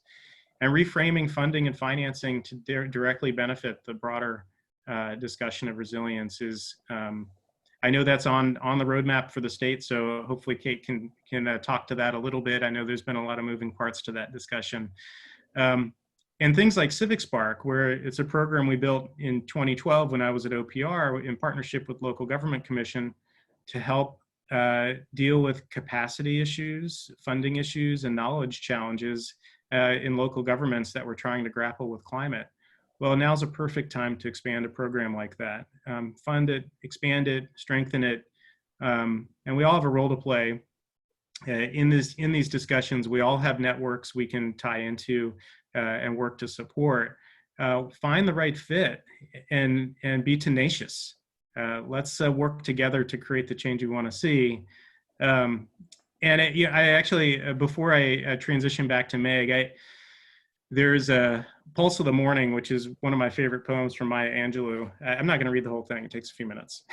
And reframing funding and financing to directly benefit the broader discussion of resilience is, I know that's on the roadmap for the state, so hopefully Kate can talk to that a little bit. I know there's been a lot of moving parts to that discussion. And things like Civic Spark, where it's a program we built in 2012 when I was at OPR in partnership with Local Government Commission to help deal with capacity issues, funding issues, and knowledge challenges in local governments that were trying to grapple with climate. Well, now's a perfect time to expand a program like that. Fund it, expand it, strengthen it, and we all have a role to play in these discussions. We all have networks we can tie into and work to support. Find the right fit and be tenacious. Let's work together to create the change we want to see. I actually, before I transition back to Meg, there's a Pulse of the Morning, which is one of my favorite poems from Maya Angelou. I'm not going to read the whole thing. It takes a few minutes.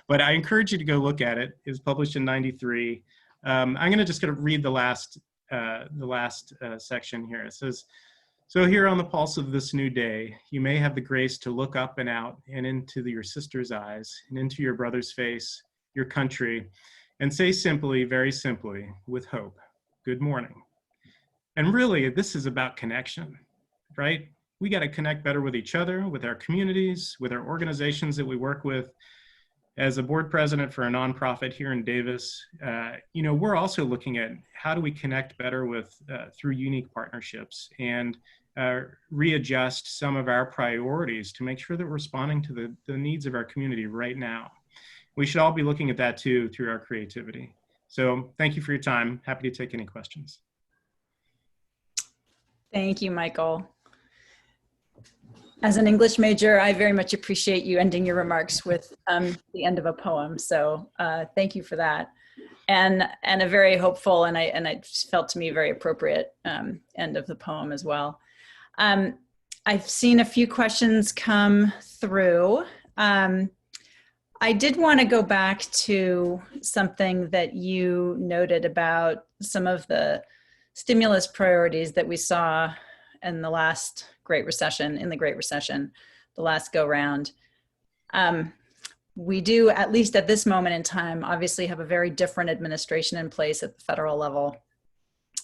But I encourage you to go look at it. It was published in '93. I'm going to read the last section here. It says, "So here on the pulse of this new day, you may have the grace to look up and out and into your sister's eyes and into your brother's face, your country, and say simply, very simply, with hope, good morning." And really, this is about connection, right? We got to connect better with each other, with our communities, with our organizations that we work with. As a board president for a nonprofit here in Davis, we're also looking at how do we connect better with through unique partnerships and readjust some of our priorities to make sure that we're responding to the needs of our community right now. We should all be looking at that too through our creativity. So thank you for your time. Happy to take any questions. Thank you, Michael. As an English major, I very much appreciate you ending your remarks with the end of a poem. So thank you for that. And a very hopeful and I felt to me very appropriate end of the poem as well. I've seen a few questions come through. I did want to go back to something that you noted about some of the stimulus priorities that we saw in the last Great Recession, the last go round. We do, at least at this moment in time, obviously have a very different administration in place at the federal level.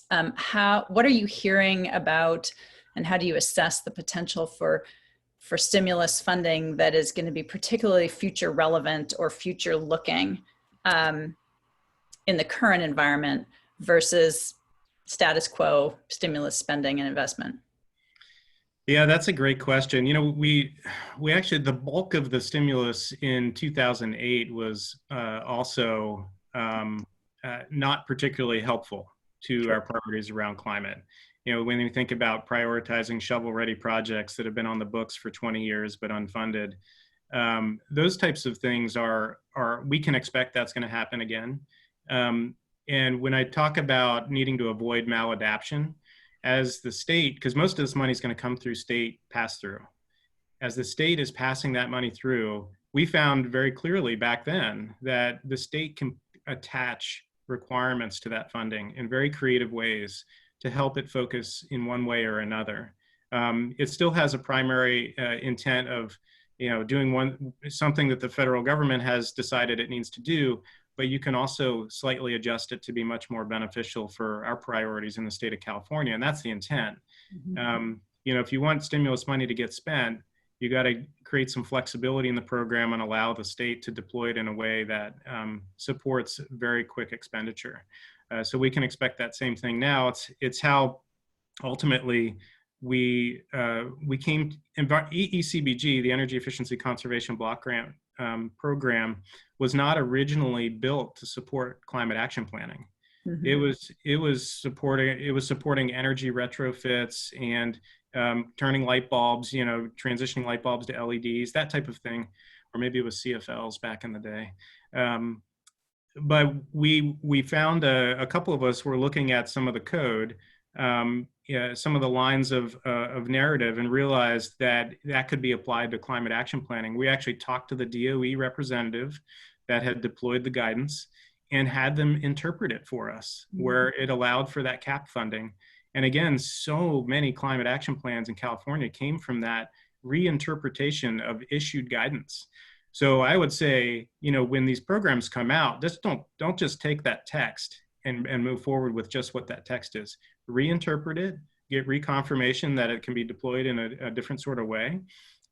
What are you hearing about, and how do you assess the potential for stimulus funding that is going to be particularly future relevant or future looking in the current environment versus status quo stimulus spending and investment? Yeah, that's a great question. We actually, the bulk of the stimulus in 2008 was also not particularly helpful to our priorities around climate. When you think about prioritizing shovel-ready projects that have been on the books for 20 years but unfunded, those types of things we can expect that's going to happen again. And when I talk about needing to avoid maladaptation, as the state, because most of this money is going to come through state pass-through, as the state is passing that money through, we found very clearly back then that the state can attach requirements to that funding in very creative ways to help it focus in one way or another. It still has a primary intent of doing something that the federal government has decided it needs to do, but you can also slightly adjust it to be much more beneficial for our priorities in the state of California, and that's the intent. You know, if you want stimulus money to get spent, you got to create some flexibility in the program and allow the state to deploy it in a way that supports very quick expenditure. So we can expect that same thing now. It's how ultimately we came, ECBG, the Energy Efficiency Conservation Block Grant program, was not originally built to support climate action planning. It was supporting energy retrofits and turning light bulbs, you know, transitioning light bulbs to LEDs, that type of thing, or maybe it was CFLs back in the day. But we found a couple of us were looking at some of the code, some of the lines of narrative, and realized that that could be applied to climate action planning. We actually talked to the DOE representative that had deployed the guidance and had them interpret it for us, where it allowed for that CAP funding. And again, so many climate action plans in California came from that reinterpretation of issued guidance. So I would say, you know, when these programs come out, just don't just take that text and move forward with just what that text is. Reinterpret it, get reconfirmation that it can be deployed in a different sort of way,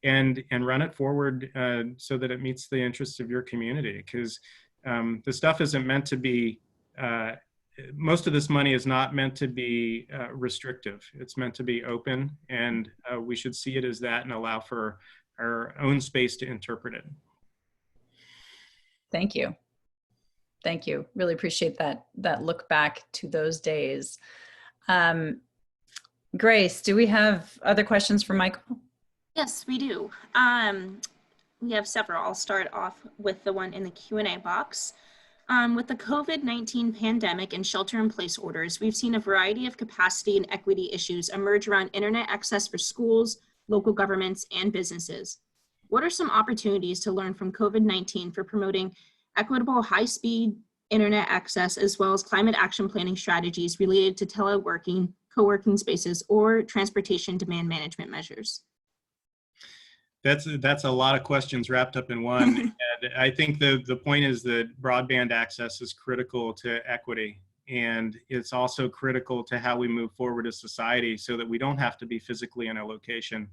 and run it forward so that it meets the interests of your community. Because the stuff isn't meant to be, most of this money is not meant to be restrictive. It's meant to be open, and we should see it as that and allow for our own space to interpret it. Thank you. Thank you. Really appreciate that look back to those days. Grace, do we have other questions for Michael? Yes, we do. We have several. I'll start off with the one in the Q&A box. With the COVID-19 pandemic and shelter-in-place orders, we've seen a variety of capacity and equity issues emerge around internet access for schools, local governments, and businesses. What are some opportunities to learn from COVID-19 for promoting equitable high-speed internet access, as well as climate action planning strategies related to teleworking, co-working spaces, or transportation demand management measures? That's a lot of questions wrapped up in one. And I think the point is that broadband access is critical to equity. And it's also critical to how we move forward as society, so that we don't have to be physically in a location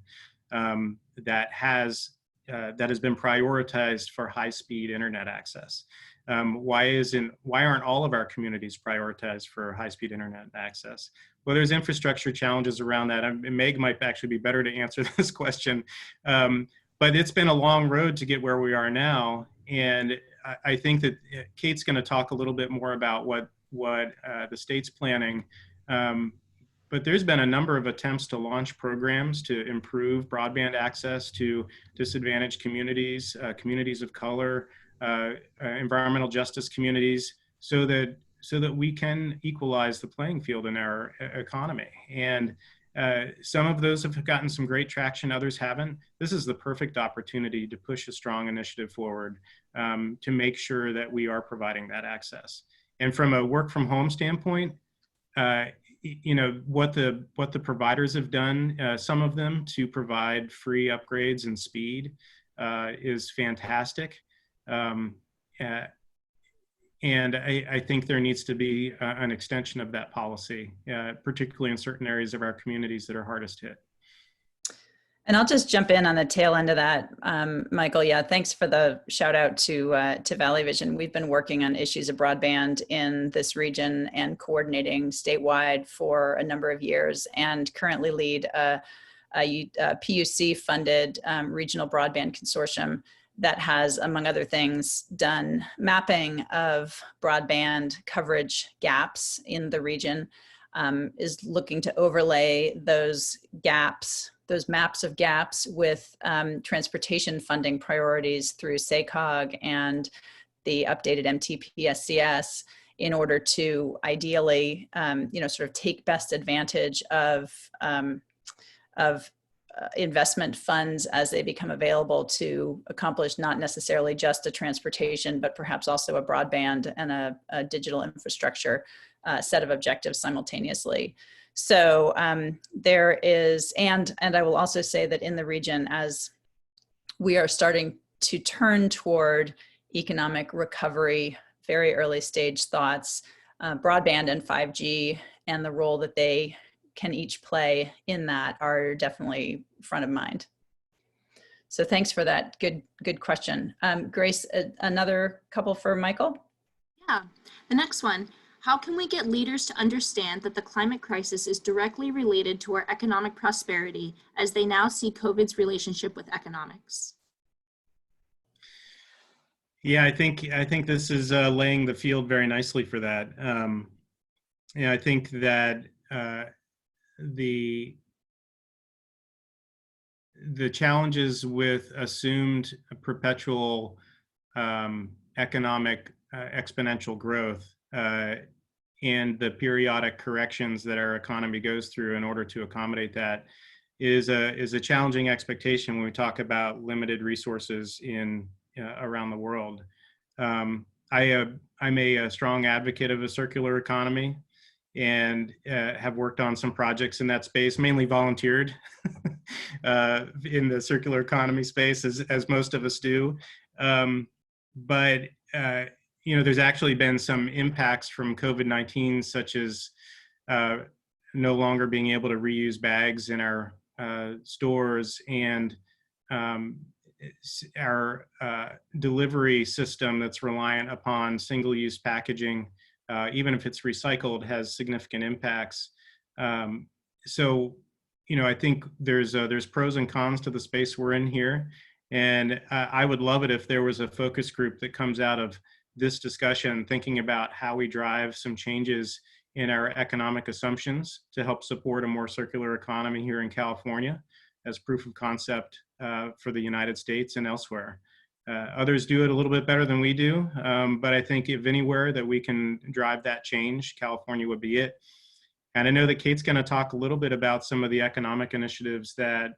that has been prioritized for high-speed internet access. Why aren't all of our communities prioritized for high-speed internet access? Well, there's infrastructure challenges around that. And Meg might actually be better to answer this question. But it's been a long road to get where we are now. And I think that Kate's going to talk a little bit more about what the state's planning. But there's been a number of attempts to launch programs to improve broadband access to disadvantaged communities, communities of color, environmental justice communities, so that we can equalize the playing field in our economy. And some of those have gotten some great traction, others haven't. This is the perfect opportunity to push a strong initiative forward to make sure that we are providing that access. And from a work from home standpoint, you know, what the providers have done, some of them, to provide free upgrades and speed is fantastic. And I think there needs to be an extension of that policy, particularly in certain areas of our communities that are hardest hit. And I'll just jump in on the tail end of that, Michael. Yeah, thanks for the shout out to Valley Vision. We've been working on issues of broadband in this region and coordinating statewide for a number of years, and currently lead a PUC-funded regional broadband consortium that has, among other things, done mapping of broadband coverage gaps in the region, is looking to overlay those gaps, those maps of gaps, with transportation funding priorities through SACOG and the updated MTPSCS, in order to ideally, you know, sort of take best advantage of investment funds as they become available to accomplish not necessarily just a transportation, but perhaps also a broadband and a digital infrastructure set of objectives simultaneously. So there is, and I will also say that in the region, as we are starting to turn toward economic recovery very early stage thoughts. Broadband and 5G and the role that they can each play in that are definitely front of mind. So thanks for that. Good question. Grace, another couple for Michael? Yeah, the next one. How can we get leaders to understand that the climate crisis is directly related to our economic prosperity as they now see COVID's relationship with economics? Yeah, I think this is laying the field very nicely for that. I think that the challenges with assumed perpetual economic exponential growth and the periodic corrections that our economy goes through in order to accommodate that is a challenging expectation when we talk about limited resources in around the world. I'm a strong advocate of a circular economy and have worked on some projects in that space, mainly volunteered in the circular economy space, as most of us do. But there's actually been some impacts from COVID-19, such as no longer being able to reuse bags in our stores, and our delivery system that's reliant upon single-use packaging, even if it's recycled, has significant impacts. So, I think there's pros and cons to the space we're in here, and I would love it if there was a focus group that comes out of this discussion thinking about how we drive some changes in our economic assumptions to help support a more circular economy here in California as proof of concept for the United States and elsewhere. Others do it a little bit better than we do, but I think if anywhere that we can drive that change, California would be it. And I know that Kate's going to talk a little bit about some of the economic initiatives that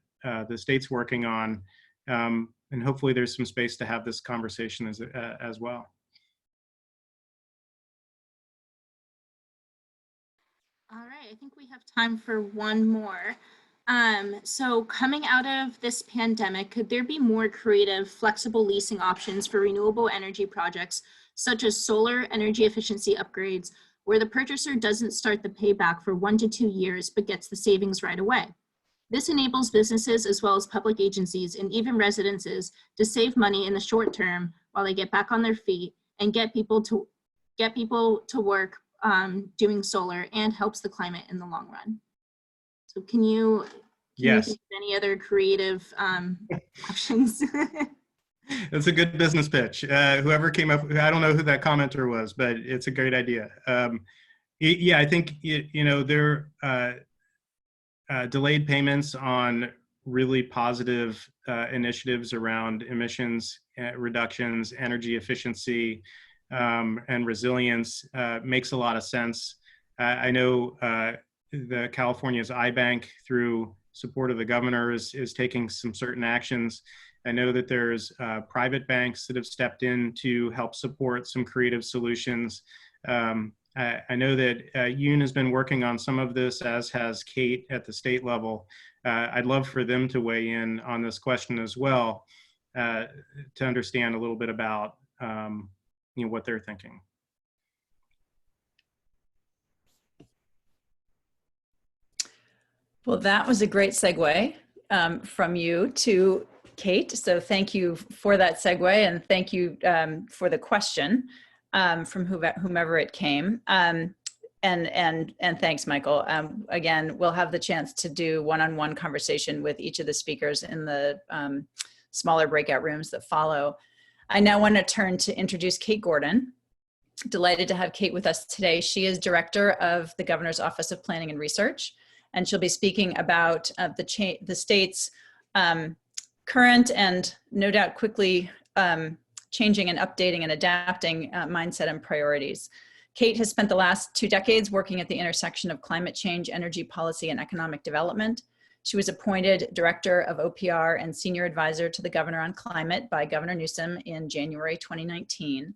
the state's working on, and hopefully there's some space to have this conversation as well. All right, I think we have time for one more. So coming out of this pandemic, could there be more creative, flexible leasing options for renewable energy projects, such as solar energy efficiency upgrades, where the purchaser doesn't start the payback for 1 to 2 years, but gets the savings right away? This enables businesses as well as public agencies and even residences to save money in the short term while they get back on their feet and get people to work doing solar, and helps the climate in the long run. So can you Yes. think of any other creative options? That's a good business pitch. Whoever came up, I don't know who that commenter was, but it's a great idea. Yeah, I think, there delayed payments on really positive initiatives around emissions reductions, energy efficiency, and resilience makes a lot of sense. I know the California's iBank, through support of the governor, is taking some certain actions. I know that there's private banks that have stepped in to help support some creative solutions. I know that Yoon has been working on some of this, as has Kate at the state level. I'd love for them to weigh in on this question as well, to understand a little bit about what they're thinking. Well, that was a great segue from you to Kate. So thank you for that segue, and thank you for the question from whomever it came. And thanks, Michael. Again, we'll have the chance to do one-on-one conversation with each of the speakers in the smaller breakout rooms that follow. I now want to turn to introduce Kate Gordon. Delighted to have Kate with us today. She is Director of the Governor's Office of Planning and Research, and she'll be speaking about the state's current and no doubt quickly changing and updating and adapting mindset and priorities. Kate has spent the last 2 decades working at the intersection of climate change, energy policy, and economic development. She was appointed Director of OPR and Senior Advisor to the Governor on Climate by Governor Newsom in January 2019.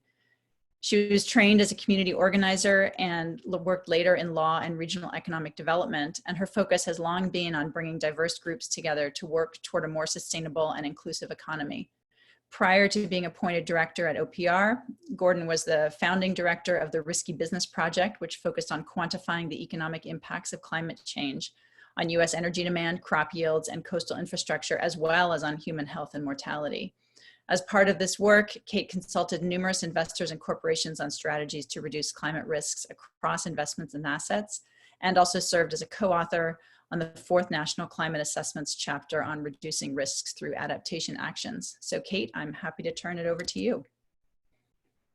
She was trained as a community organizer and worked later in law and regional economic development, and her focus has long been on bringing diverse groups together to work toward a more sustainable and inclusive economy. Prior to being appointed director at OPR, Gordon was the founding director of the Risky Business Project, which focused on quantifying the economic impacts of climate change on US energy demand, crop yields, and coastal infrastructure, as well as on human health and mortality. As part of this work, Kate consulted numerous investors and corporations on strategies to reduce climate risks across investments and assets, and also served as a co-author on the 4th National Climate Assessments chapter on reducing risks through adaptation actions. So Kate, I'm happy to turn it over to you.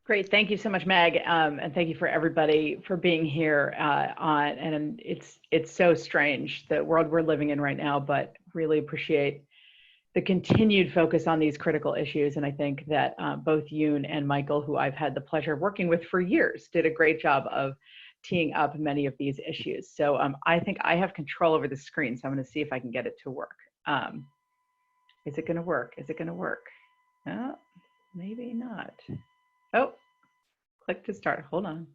Great, thank you so much, Meg, and thank you for everybody for being here and it's so strange, the world we're living in right now, but really appreciate the continued focus on these critical issues. And I think that both Yoon and Michael, who I've had the pleasure of working with for years, did a great job of teeing up many of these issues. So I think I have control over the screen, so I'm going to see if I can get it to work. Is it going to work? Is it going to work? Oh, maybe not. Oh, click to start. Hold on.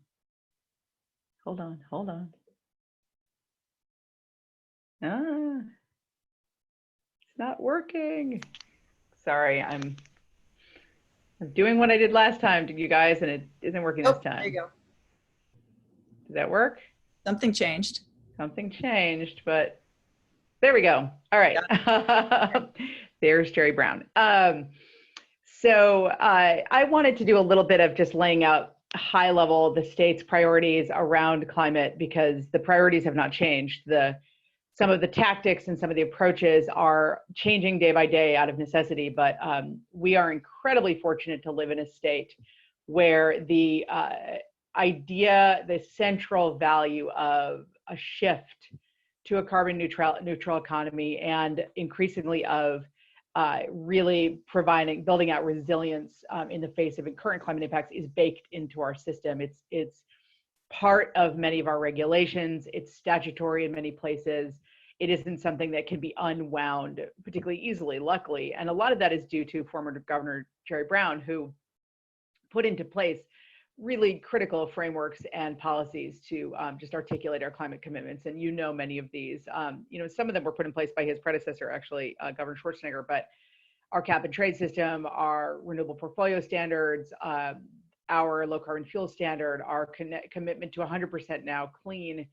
Hold on. Hold on. Ah, it's not working. Sorry, I'm doing what I did last time to you guys, and it isn't working this time. There you go. Does that work? Something changed. Something changed, but there we go. All right. There's Jerry Brown. So I wanted to do a little bit of just laying out high level the state's priorities around climate, because the priorities have not changed. Some of the tactics and some of the approaches are changing day by day out of necessity, but we are incredibly fortunate to live in a state where the idea, the central value of a shift to a carbon neutral economy, and increasingly of really building out resilience in the face of current climate impacts, is baked into our system. It's part of many of our regulations. It's statutory in many places. It isn't something that can be unwound particularly easily, luckily. And a lot of that is due to former Governor Jerry Brown, who put into place really critical frameworks and policies to just articulate our climate commitments. And you know many of these, some of them were put in place by his predecessor, actually, Governor Schwarzenegger, but our cap and trade system, our renewable portfolio standards, our low carbon fuel standard, our commitment to 100% now clean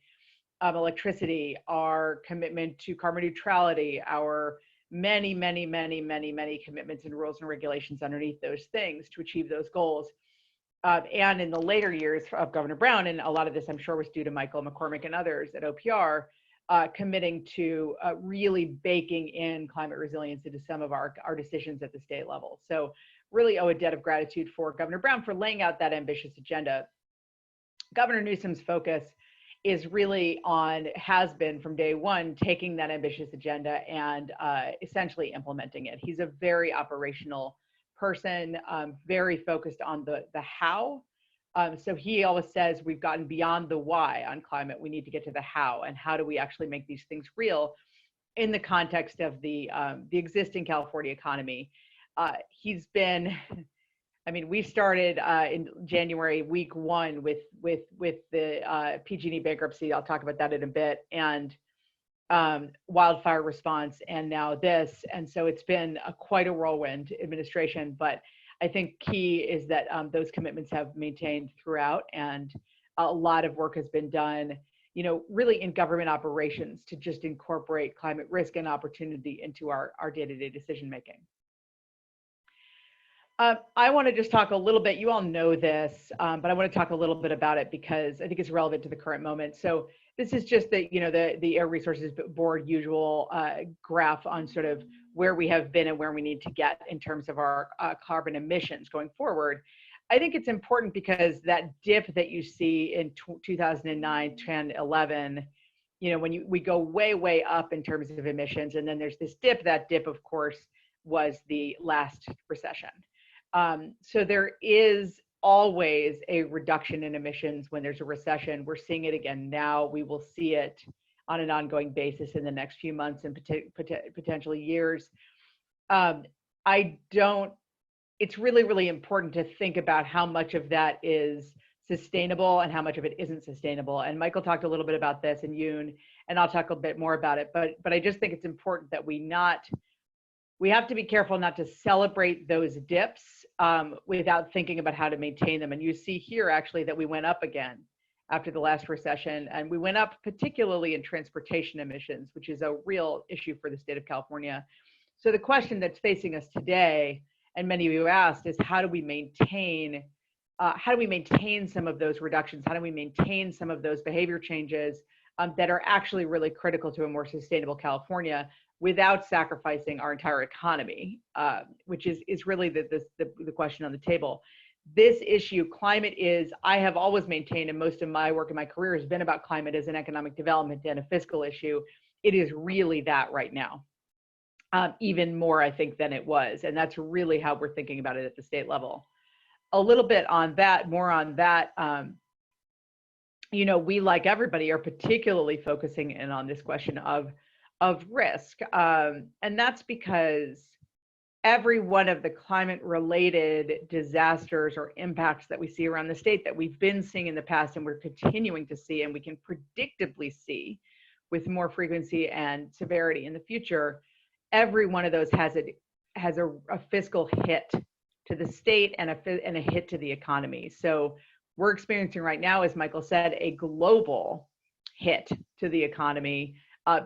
electricity, our commitment to carbon neutrality, our many commitments and rules and regulations underneath those things to achieve those goals. And in the later years of Governor Brown, and a lot of this I'm sure was due to Michael McCormick and others at OPR, committing to really baking in climate resilience into some of our decisions at the state level. So really owe a debt of gratitude for Governor Brown for laying out that ambitious agenda. Governor Newsom's focus is really has been from day one, taking that ambitious agenda and essentially implementing it. He's a very operational person, very focused on the how. So he always says we've gotten beyond the why on climate. We need to get to the how, and how do we actually make these things real in the context of the existing California economy. He's been, we started in January, week 1 with the PG&E bankruptcy. I'll talk about that in a bit, and wildfire response, and now this. And so it's been quite a whirlwind administration, but I think key is that those commitments have maintained throughout, and a lot of work has been done, really in government operations to just incorporate climate risk and opportunity into our day-to-day decision making. I want to just talk a little bit, you all know this, but I want to talk a little bit about it because I think it's relevant to the current moment. So this is just the Air Resources Board usual graph on sort of where we have been and where we need to get in terms of our carbon emissions going forward. I think it's important because that dip that you see in 2009, 10, 11, when we go way up in terms of emissions, and then there's this dip. That dip, of course, was the last recession. So there is always a reduction in emissions when there's a recession. We're seeing it again now. We will see it on an ongoing basis in the next few months and potentially years. It's really important to think about how much of that is sustainable and how much of it isn't sustainable. And Michael talked a little bit about this, and Yoon, and I'll talk a bit more about it. But I just think it's important that we not we have to be careful not to celebrate those dips without thinking about how to maintain them. And you see here actually that we went up again after the last recession, and we went up particularly in transportation emissions, which is a real issue for the state of California. So the question that's facing us today, and many of you asked, is how do we maintain some of those reductions? How do we maintain some of those behavior changes that are actually really critical to a more sustainable California without sacrificing our entire economy, which is really the question on the table. This issue, climate is, I have always maintained, and most of my work in my career has been about climate as an economic development and a fiscal issue. It is really that right now, even more, I think, than it was. And that's really how we're thinking about it at the state level. A little bit on that, more on that, you know, we, like everybody, are particularly focusing in on this question of risk. And that's because every one of the climate-related disasters or impacts that we see around the state that we've been seeing in the past and we're continuing to see, and we can predictably see with more frequency and severity in the future, every one of those has a fiscal hit to the state and a hit to the economy. So we're experiencing right now, as Michael said, a global hit to the economy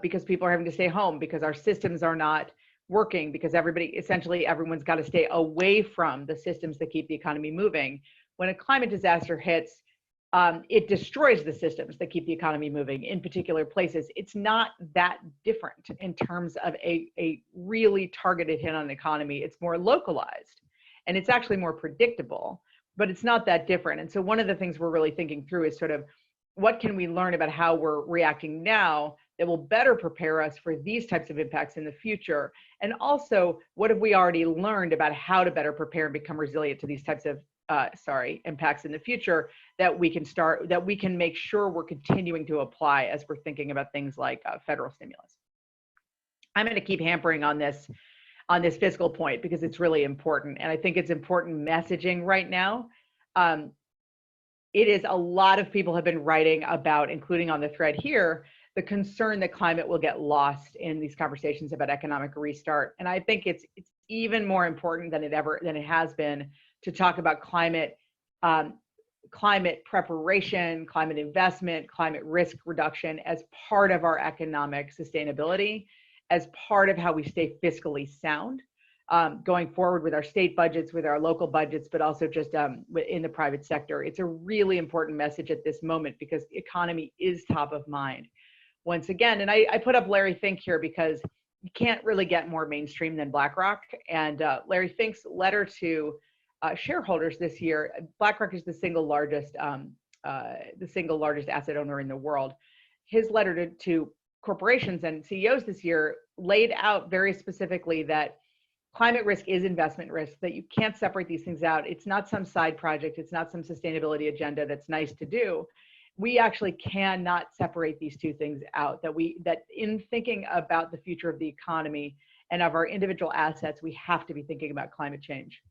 because people are having to stay home, because our systems are not working, because everyone's got to stay away from the systems that keep the economy moving. When a climate disaster hits, it destroys the systems that keep the economy moving in particular places. It's not that different in terms of a really targeted hit on the economy. It's more localized and it's actually more predictable, but it's not that different. And so one of the things we're really thinking through is sort of what can we learn about how we're reacting now that will better prepare us for these types of impacts in the future? And also, what have we already learned about how to better prepare and become resilient to these types of impacts in the future that we can make sure we're continuing to apply as we're thinking about things like federal stimulus. I'm going to keep hampering on this fiscal point because it's really important. And I think it's important messaging right now. It is, a lot of people have been writing about, including on the thread here, the concern that climate will get lost in these conversations about economic restart. And I think it's even more important than it has been to talk about climate preparation, climate investment, climate risk reduction as part of our economic sustainability, as part of how we stay fiscally sound going forward with our state budgets, with our local budgets, but also just in the private sector. It's a really important message at this moment because the economy is top of mind. Once again, and I put up Larry Fink here because you can't really get more mainstream than BlackRock. And Larry Fink's letter to shareholders this year, BlackRock is the single largest asset owner in the world. His letter to corporations and CEOs this year laid out very specifically that climate risk is investment risk, that you can't separate these things out. It's not some side project. It's not some sustainability agenda that's nice to do. We actually cannot separate these two things out, that in thinking about the future of the economy and of our individual assets, we have to be thinking about climate change.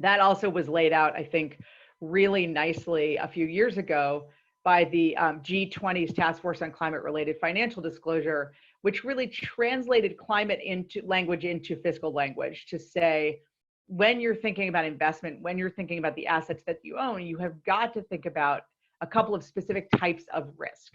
That also was laid out, I think, really nicely a few years ago by the G20's Task Force on Climate-Related Financial Disclosure, which really translated climate into fiscal language to say, when you're thinking about investment, when you're thinking about the assets that you own, you have got to think about a couple of specific types of risk.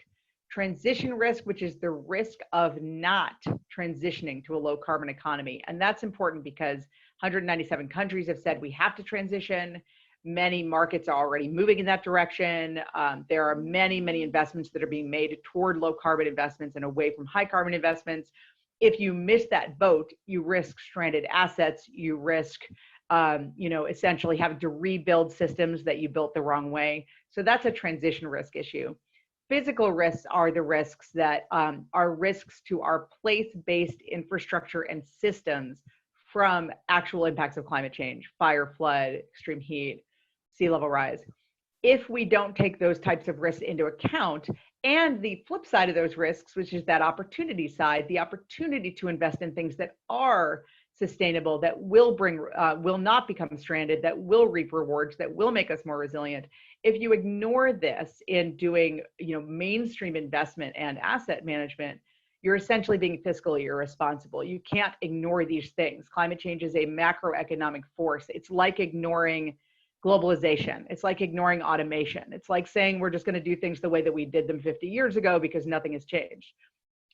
Transition risk, which is the risk of not transitioning to a low carbon economy. And that's important because 197 countries have said we have to transition. Many markets are already moving in that direction. There are many, many investments that are being made toward low carbon investments and away from high carbon investments. If you miss that boat, you risk stranded assets. You risk, essentially having to rebuild systems that you built the wrong way. So that's a transition risk issue. Physical risks are the risks that are risks to our place-based infrastructure and systems from actual impacts of climate change, fire, flood, extreme heat, sea level rise. If we don't take those types of risks into account, and the flip side of those risks, which is that opportunity side, the opportunity to invest in things that are sustainable, that will not become stranded, that will reap rewards, that will make us more resilient. If you ignore this in doing, mainstream investment and asset management, you're essentially being fiscally irresponsible. You can't ignore these things. Climate change is a macroeconomic force. It's like ignoring globalization. It's like ignoring automation. It's like saying we're just going to do things the way that we did them 50 years ago because nothing has changed.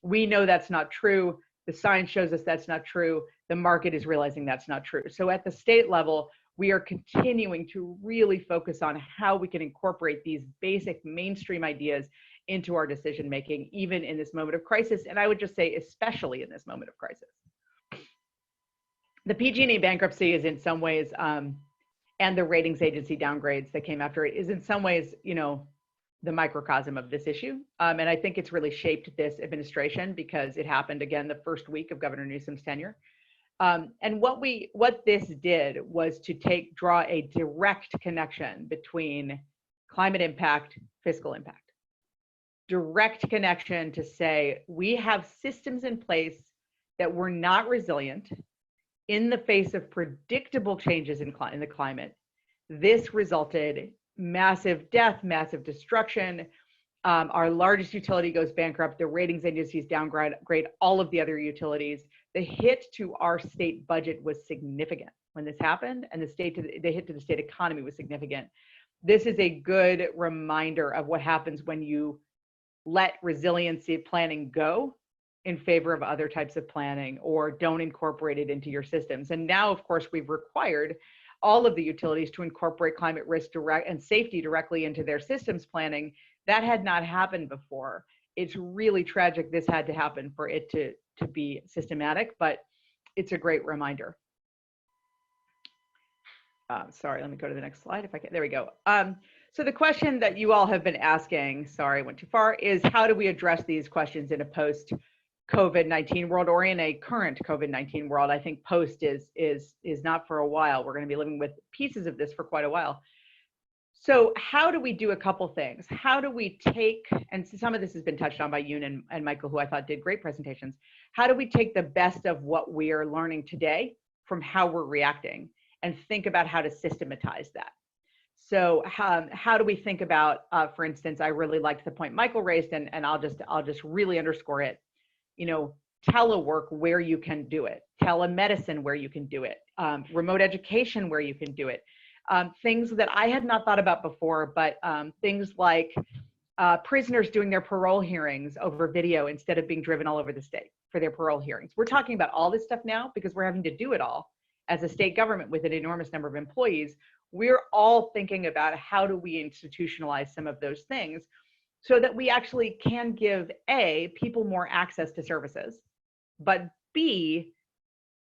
We know that's not true. The science shows us that's not true. The market is realizing that's not true. So at the state level, we are continuing to really focus on how we can incorporate these basic mainstream ideas into our decision making, even in this moment of crisis. And I would just say, especially in this moment of crisis. The PG&E bankruptcy is in some ways, and the ratings agency downgrades that came after it is in some ways, the microcosm of this issue. And I think it's really shaped this administration because it happened again the first week of Governor Newsom's tenure. And what this did was to draw a direct connection between climate impact, fiscal impact. Direct connection to say, we have systems in place that were not resilient in the face of predictable changes in the climate. This resulted massive death, massive destruction. Our largest utility goes bankrupt. The ratings agencies downgrade all of the other utilities. The hit to our state budget was significant when this happened, and the hit to the state economy was significant. This is a good reminder of what happens when you let resiliency planning go in favor of other types of planning or don't incorporate it into your systems. And now, of course, we've required all of the utilities to incorporate climate risk and safety directly into their systems planning. That had not happened before. It's really tragic this had to happen for it to be systematic, but it's a great reminder. Sorry, let me go to the next slide if I can. There we go. So the question that you all have been asking, sorry, I went too far, is how do we address these questions in a post-COVID-19 world or in a current COVID-19 world? I think post is not for a while. We're going to be living with pieces of this for quite a while. So how do we do a couple things? How do we take, and some of this has been touched on by Yoon and Michael, who I thought did great presentations. How do we take the best of what we are learning today from how we're reacting and think about how to systematize that? So how do we think about, for instance, I really liked the point Michael raised, and I'll just really underscore it. Telework where you can do it, telemedicine where you can do it, remote education where you can do it. Things that I had not thought about before, but things like prisoners doing their parole hearings over video instead of being driven all over the state for their parole hearings. We're talking about all this stuff now because we're having to do it all as a state government with an enormous number of employees. We're all thinking about how do we institutionalize some of those things so that we actually can give A, people more access to services, but B,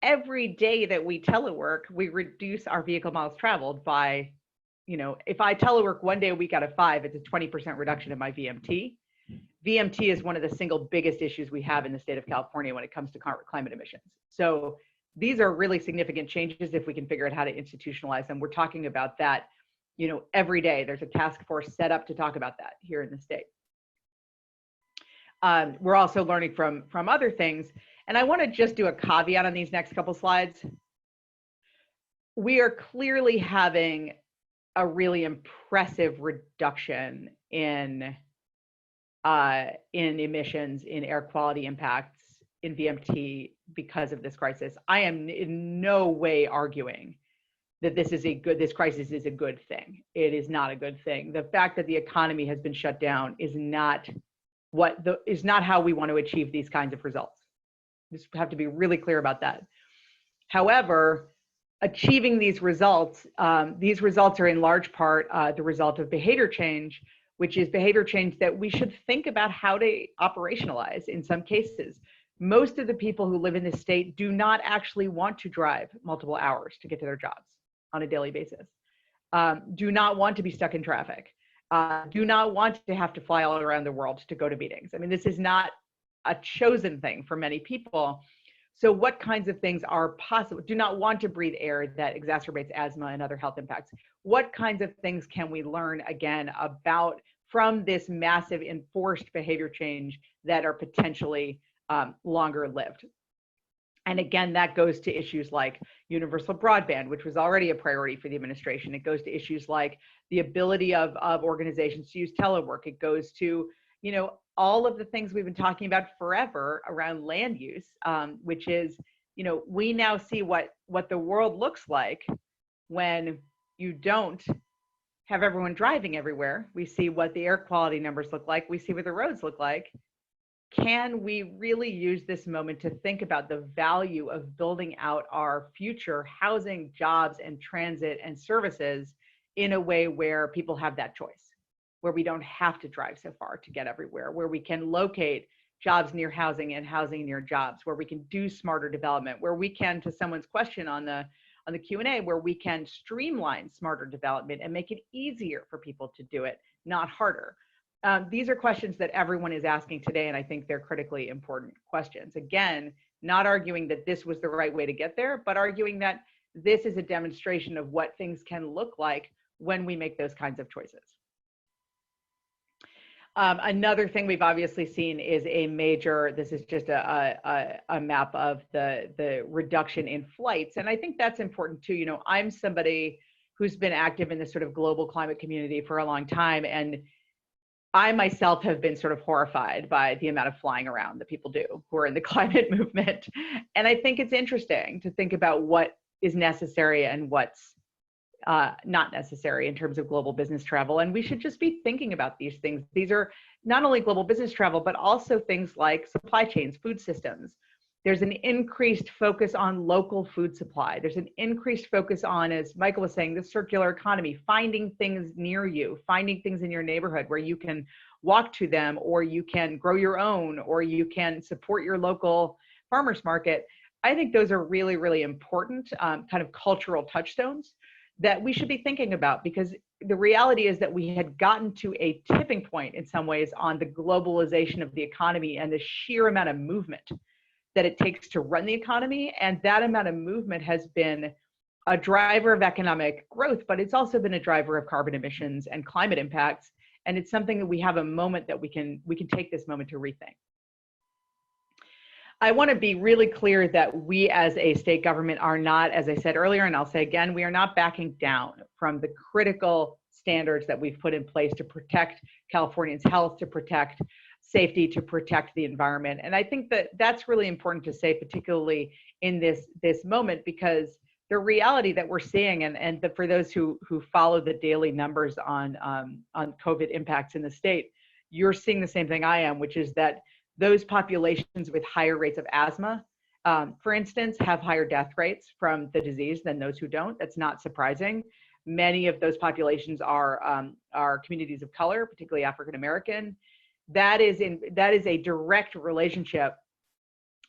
every day that we telework, we reduce our vehicle miles traveled by, if I telework 1 day a week out of 5, it's a 20% reduction in my VMT. VMT is one of the single biggest issues we have in the state of California when it comes to climate emissions. So these are really significant changes if we can figure out how to institutionalize them. We're talking about that, every day. There's a task force set up to talk about that here in the state. We're also learning from other things. And I want to just do a caveat on these next couple slides. We are clearly having a really impressive reduction in emissions, in air quality impacts, in VMT because of this crisis. I am in no way arguing that this crisis is a good thing. It is not a good thing. The fact that the economy has been shut down is not how we want to achieve these kinds of results. Just have to be really clear about that. However, achieving these results are in large part the result of behavior change, which is behavior change that we should think about how to operationalize in some cases. Most of the people who live in this state do not actually want to drive multiple hours to get to their jobs on a daily basis, do not want to be stuck in traffic, do not want to have to fly all around the world to go to meetings. I mean, this is not a chosen thing for many people. So what kinds of things are possible? Do not want to breathe air that exacerbates asthma and other health impacts. What kinds of things can we learn again about from this massive enforced behavior change that are potentially longer lived? And again, that goes to issues like universal broadband, which was already a priority for the administration. It goes to issues like the ability of organizations to use telework. It goes to, all of the things we've been talking about forever around land use, which is, you know, we now see what the world looks like when you don't have everyone driving everywhere. We see what the air quality numbers look like. We see what the roads look like. Can we really use this moment to think about the value of building out our future housing, jobs, and transit and services in a way where people have that choice, where we don't have to drive so far to get everywhere, where we can locate jobs near housing and housing near jobs, where we can do smarter development, where we can, to someone's question on the Q&A, where we can streamline smarter development and make it easier for people to do it, not harder. These are questions that everyone is asking today, and I think they're critically important questions. Again, not arguing that this was the right way to get there, but arguing that this is a demonstration of what things can look like when we make those kinds of choices. Another thing we've obviously seen is a major, this is just a map of the reduction in flights. And I think that's important too. You know, I'm somebody who's been active in this sort of global climate community for a long time. And I myself have been sort of horrified by the amount of flying around that people do who are in the climate movement. And I think it's interesting to think about what is necessary and what's not necessary in terms of global business travel. And we should just be thinking about these things. These are not only global business travel, but also things like supply chains, food systems. There's an increased focus on local food supply. There's an increased focus on, as Michael was saying, the circular economy, finding things near you, finding things in your neighborhood where you can walk to them, or you can grow your own, or you can support your local farmers market. I think those are really, really important kind of cultural touchstones that we should be thinking about, because the reality is that we had gotten to a tipping point in some ways on the globalization of the economy and the sheer amount of movement that it takes to run the economy. And that amount of movement has been a driver of economic growth, but it's also been a driver of carbon emissions and climate impacts. And it's something that we have a moment that we can take this moment to rethink. I want to be really clear that we as a state government are not, as I said earlier, and I'll say again, we are not backing down from the critical standards that we've put in place to protect Californians' health, to protect safety, to protect the environment. And I think that that's really important to say, particularly in this moment, because the reality that we're seeing, and for those who follow the daily numbers on COVID impacts in the state, you're seeing the same thing I am, which is that those populations with higher rates of asthma, for instance, have higher death rates from the disease than those who don't. That's not surprising. Many of those populations are communities of color, particularly African American. That is a direct relationship.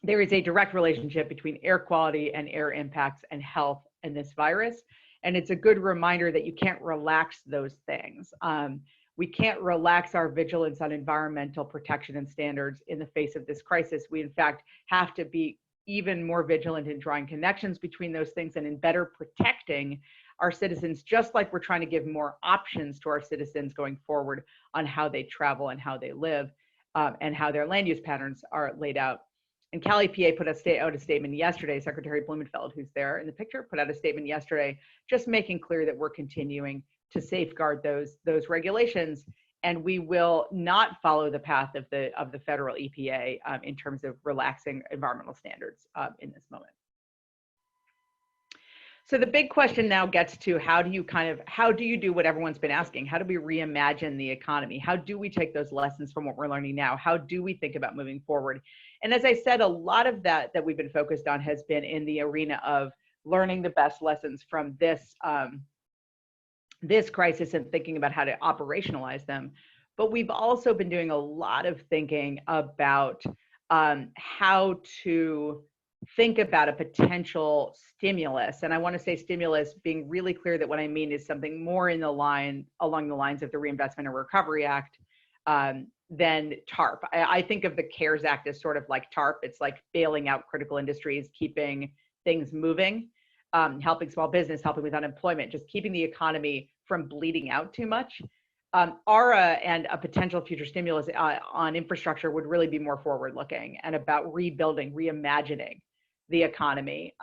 There is a direct relationship between air quality and air impacts and health and this virus. And it's a good reminder that you can't relax those things. We can't relax our vigilance on environmental protection and standards in the face of this crisis. We, in fact, have to be even more vigilant in drawing connections between those things and in better protecting our citizens, just like we're trying to give more options to our citizens going forward on how they travel and how they live and how their land use patterns are laid out. And Cali, PA put out a statement yesterday. Secretary Blumenfeld, who's there in the picture, put out a statement yesterday, just making clear that we're continuing to safeguard those regulations, and we will not follow the path of the federal EPA in terms of relaxing environmental standards in this moment. So the big question now gets to how do you do what everyone's been asking? How do we reimagine the economy? How do we take those lessons from what we're learning now? How do we think about moving forward? And as I said, a lot of that we've been focused on has been in the arena of learning the best lessons from this crisis and thinking about how to operationalize them. But we've also been doing a lot of thinking about how to think about a potential stimulus. And I want to say stimulus, being really clear that what I mean is something more along the lines of the Reinvestment and Recovery Act than TARP. I think of the CARES Act as sort of like TARP. It's like bailing out critical industries, keeping things moving, helping small business, helping with unemployment, just keeping the economy from bleeding out too much. ARA and a potential future stimulus on infrastructure would really be more forward-looking and about rebuilding, reimagining the economy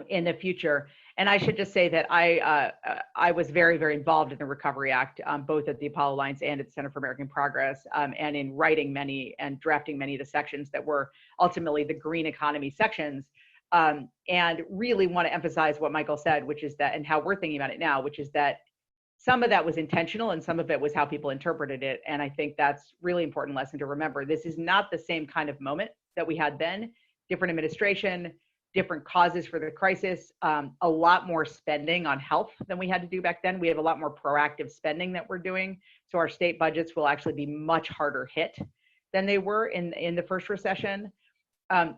in the future. And I should just say that I was very, very involved in the Recovery Act, both at the Apollo Alliance and at the Center for American Progress, and in writing many and drafting many of the sections that were ultimately the green economy sections. And really want to emphasize what Michael said, which is that, and how we're thinking about it now, which is that some of that was intentional and some of it was how people interpreted it. And I think that's really important lesson to remember. This is not the same kind of moment that we had then. Different administration, different causes for the crisis, a lot more spending on health than we had to do back then. We have a lot more proactive spending that we're doing. So our state budgets will actually be much harder hit than they were in the first recession.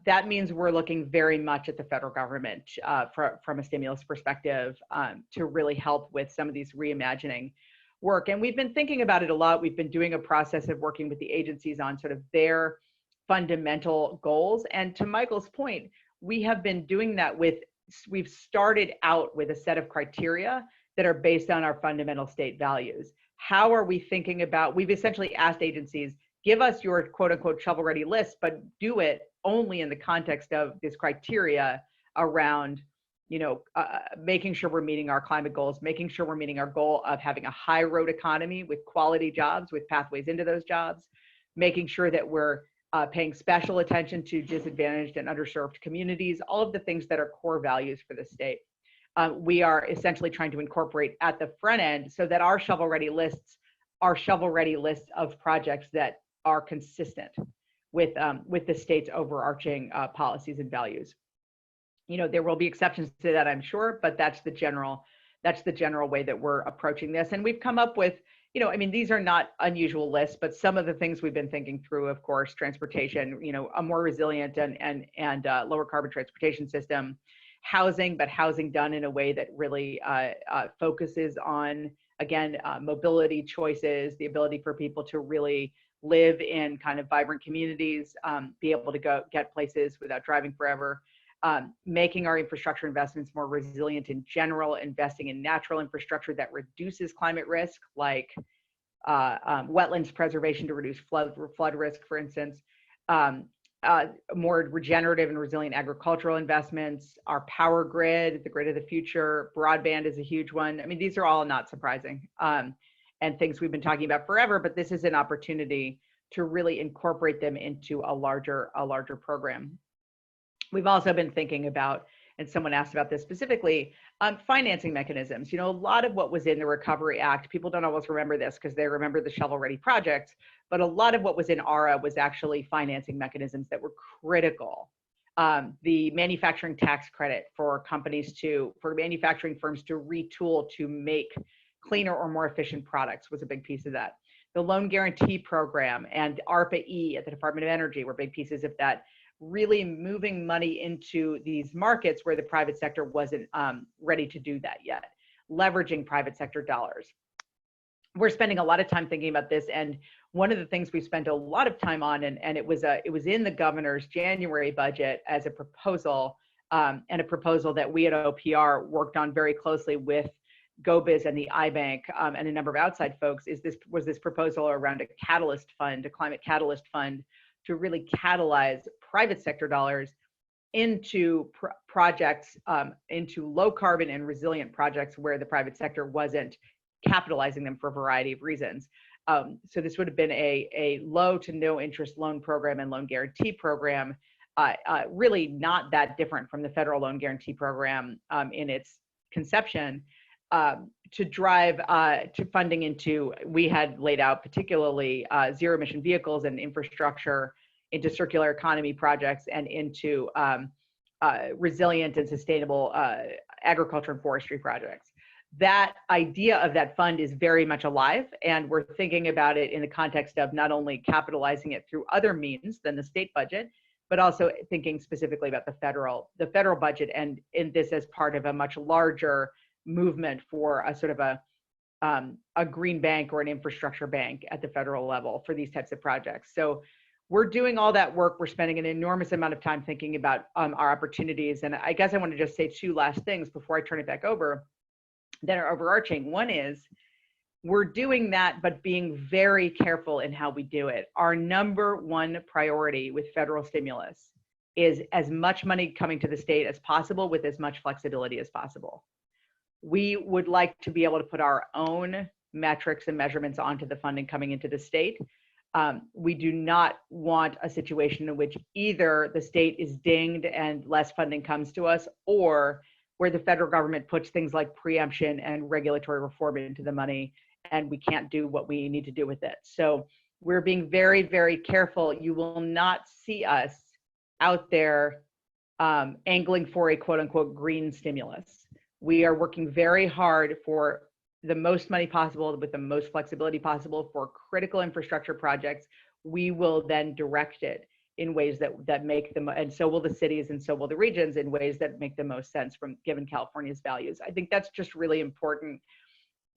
That means we're looking very much at the federal government from a stimulus perspective to really help with some of these reimagining work. And we've been thinking about it a lot. We've been doing a process of working with the agencies on sort of their fundamental goals. And to Michael's point, we have been doing that we've started out with a set of criteria that are based on our fundamental state values. How are we thinking about, we've essentially asked agencies, give us your quote unquote shovel ready list, but do it only in the context of this criteria around, making sure we're meeting our climate goals, making sure we're meeting our goal of having a high road economy with quality jobs, with pathways into those jobs, making sure that we're paying special attention to disadvantaged and underserved communities, all of the things that are core values for the state. We are essentially trying to incorporate at the front end so that our shovel ready lists are shovel ready lists of projects that are consistent with the state's overarching policies and values. There will be exceptions to that, I'm sure, but that's the general way that we're approaching this. And we've come up with, these are not unusual lists, but some of the things we've been thinking through, of course, transportation, a more resilient and lower carbon transportation system, housing, but housing done in a way that really focuses on, again, mobility choices, the ability for people to really live in kind of vibrant communities, be able to go get places without driving forever, making our infrastructure investments more resilient in general, investing in natural infrastructure that reduces climate risk, like wetlands preservation to reduce flood risk, for instance, more regenerative and resilient agricultural investments, our power grid, the grid of the future, broadband is a huge one. I mean, these are all not surprising and things we've been talking about forever, but this is an opportunity to really incorporate them into a larger program. We've also been thinking about, and someone asked about this specifically, financing mechanisms. A lot of what was in the Recovery Act, people don't always remember this because they remember the shovel-ready projects, but a lot of what was in ARA was actually financing mechanisms that were critical. The manufacturing tax credit for manufacturing firms to retool to make cleaner or more efficient products was a big piece of that. The loan guarantee program and ARPA-E at the Department of Energy were big pieces of that, really moving money into these markets where the private sector wasn't ready to do that yet, leveraging private sector dollars. We're spending a lot of time thinking about this, and one of the things we spent a lot of time on, and it was in the governor's January budget as a proposal, and a proposal that we at OPR worked on very closely with GoBiz and the iBank and a number of outside folks, was this proposal around a catalyst fund, a climate catalyst fund, to really catalyze private sector dollars into projects, into low carbon and resilient projects where the private sector wasn't capitalizing them for a variety of reasons. So this would have been a low to no interest loan program and loan guarantee program, really not that different from the federal loan guarantee program in its conception, to drive to funding into, we had laid out particularly zero emission vehicles and infrastructure, into circular economy projects, and into resilient and sustainable agriculture and forestry projects. That idea of that fund is very much alive, and we're thinking about it in the context of not only capitalizing it through other means than the state budget, but also thinking specifically about the federal budget, and in this as part of a much larger movement for a sort of a green bank or an infrastructure bank at the federal level for these types of projects. So we're doing all that work. We're spending an enormous amount of time thinking about our opportunities. And I guess I want to just say two last things before I turn it back over that are overarching. One is we're doing that, but being very careful in how we do it. Our number one priority with federal stimulus is as much money coming to the state as possible with as much flexibility as possible. We would like to be able to put our own metrics and measurements onto the funding coming into the state. We do not want a situation in which either the state is dinged and less funding comes to us, or where the federal government puts things like preemption and regulatory reform into the money and we can't do what we need to do with it. So we're being very, very careful. You will not see us out there angling for a quote unquote green stimulus. We are working very hard for the most money possible with the most flexibility possible for critical infrastructure projects. We will then direct it in ways that make them, and so will the cities and so will the regions, in ways that make the most sense from given California's values. I think that's just really important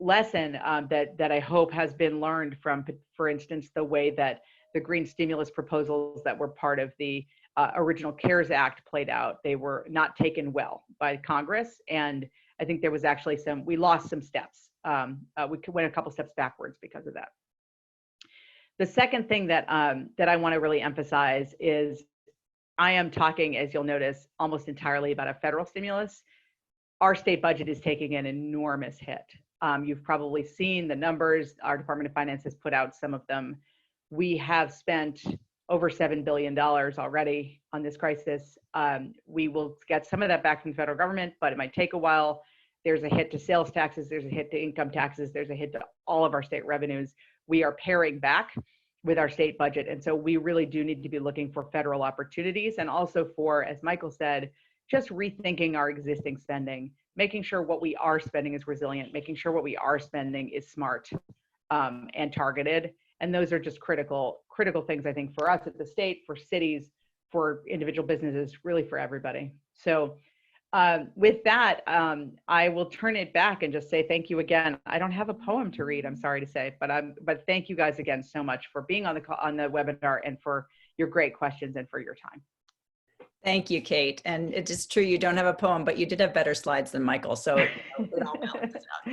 lesson that I hope has been learned from, for instance, the way that the green stimulus proposals that were part of the original CARES Act played out. They were not taken well by Congress, and I think there was actually we lost some steps. We went a couple steps backwards because of that. The second thing that I want to really emphasize is I am talking, as you'll notice, almost entirely about a federal stimulus. Our state budget is taking an enormous hit. You've probably seen the numbers. Our Department of Finance has put out some of them. We have spent over $7 billion already on this crisis. We will get some of that back from the federal government, but it might take a while. There's a hit to sales taxes, there's a hit to income taxes, there's a hit to all of our state revenues. We are paring back with our state budget. And so we really do need to be looking for federal opportunities, and also for, as Michael said, just rethinking our existing spending, making sure what we are spending is resilient, making sure what we are spending is smart and targeted. And those are just critical things, I think, for us at the state, for cities, for individual businesses, really for everybody. So with that, I will turn it back and just say thank you again. I don't have a poem to read, I'm sorry to say, but thank you guys again so much for being on the webinar and for your great questions and for your time. Thank you, Kate. And it is true you don't have a poem, but you did have better slides than Michael, so it all balances out.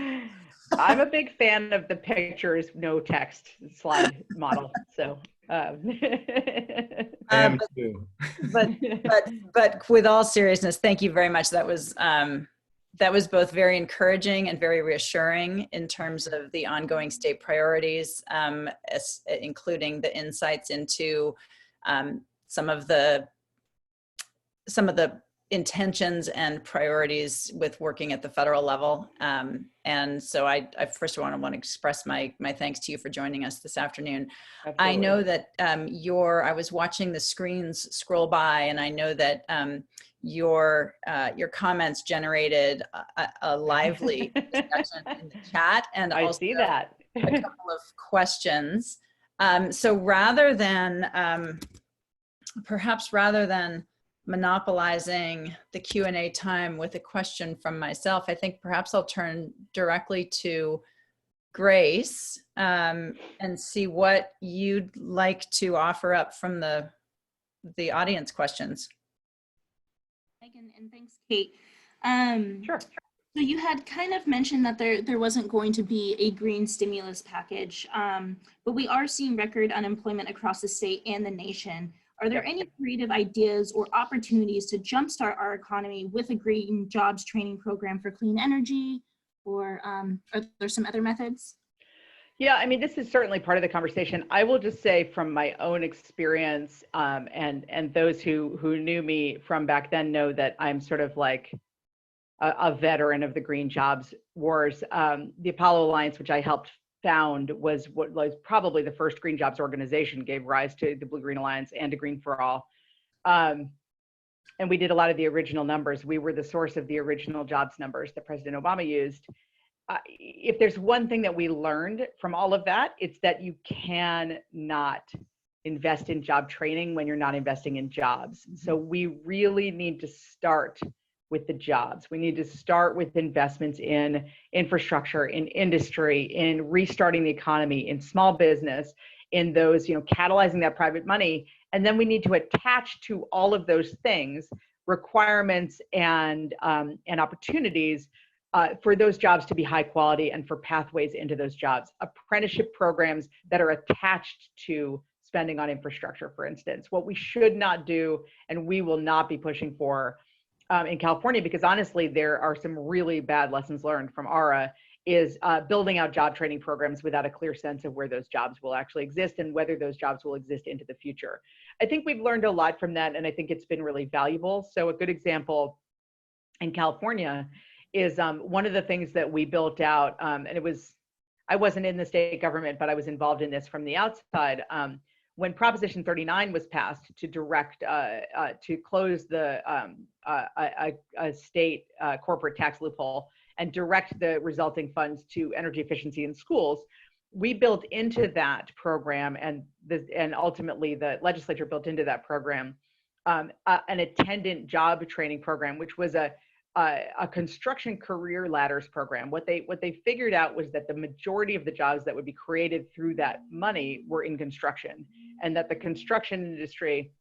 I'm a big fan of the pictures, no text slide model. So, I am too. but with all seriousness, thank you very much. That was both very encouraging and very reassuring in terms of the ongoing state priorities, including the insights into some of the intentions and priorities with working at the federal level. And so I first want to express my thanks to you for joining us this afternoon. Absolutely. I know that I was watching the screens scroll by, and I know that your comments generated a lively discussion in the chat, and I also see that. a couple of questions. So rather than monopolizing the Q&A time with a question from myself, I think perhaps I'll turn directly to Grace and see what you'd like to offer up from the audience questions. Megan, and thanks, Kate. Sure. So you had kind of mentioned that there wasn't going to be a green stimulus package, but we are seeing record unemployment across the state and the nation. Are there any creative ideas or opportunities to jumpstart our economy with a green jobs training program for clean energy, or are there some other methods? Yeah, I mean, this is certainly part of the conversation. I will just say from my own experience, and those who knew me from back then know that I'm sort of like a veteran of the green jobs wars. The Apollo Alliance, which I helped found, was what was probably the first green jobs organization, gave rise to the Blue Green Alliance and to Green for All. And we did a lot of the original numbers. We were the source of the original jobs numbers that President Obama used. If there's one thing that we learned from all of that, it's that you cannot invest in job training when you're not investing in jobs. So we really need to start with the jobs. We need to start with investments in infrastructure, in industry, in restarting the economy, in small business, in those, catalyzing that private money. And then we need to attach to all of those things requirements and opportunities for those jobs to be high quality and for pathways into those jobs. Apprenticeship programs that are attached to spending on infrastructure, for instance. What we should not do, and we will not be pushing for in California, because honestly, there are some really bad lessons learned from ARA, is building out job training programs without a clear sense of where those jobs will actually exist and whether those jobs will exist into the future. I think we've learned a lot from that, and I think it's been really valuable. So a good example in California is one of the things that we built out, and I wasn't in the state government, but I was involved in this from the outside. When Proposition 39 was passed to direct, to close the a state corporate tax loophole and direct the resulting funds to energy efficiency in schools, we built into that program, and ultimately the legislature built into that program an attendant job training program, which was a construction career ladders program. What they figured out was that the majority of the jobs that would be created through that money were in construction, and that the construction industry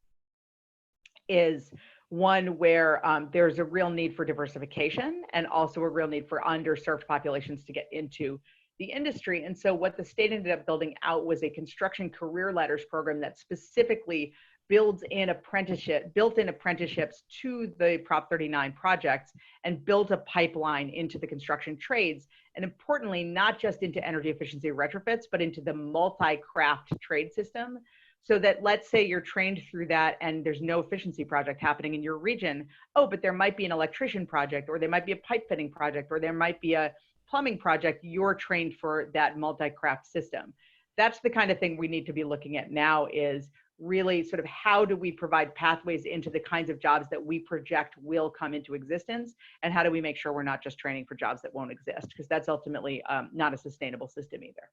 is one where there's a real need for diversification and also a real need for underserved populations to get into the industry. And so what the state ended up building out was a construction career ladders program that specifically built in apprenticeships to the Prop 39 projects and built a pipeline into the construction trades. And importantly, not just into energy efficiency retrofits, but into the multi-craft trade system. So that, let's say you're trained through that and there's no efficiency project happening in your region. Oh, but there might be an electrician project, or there might be a pipe fitting project, or there might be a plumbing project. You're trained for that multi-craft system. That's the kind of thing we need to be looking at now, is really sort of how do we provide pathways into the kinds of jobs that we project will come into existence, and how do we make sure we're not just training for jobs that won't exist, because that's ultimately not a sustainable system either.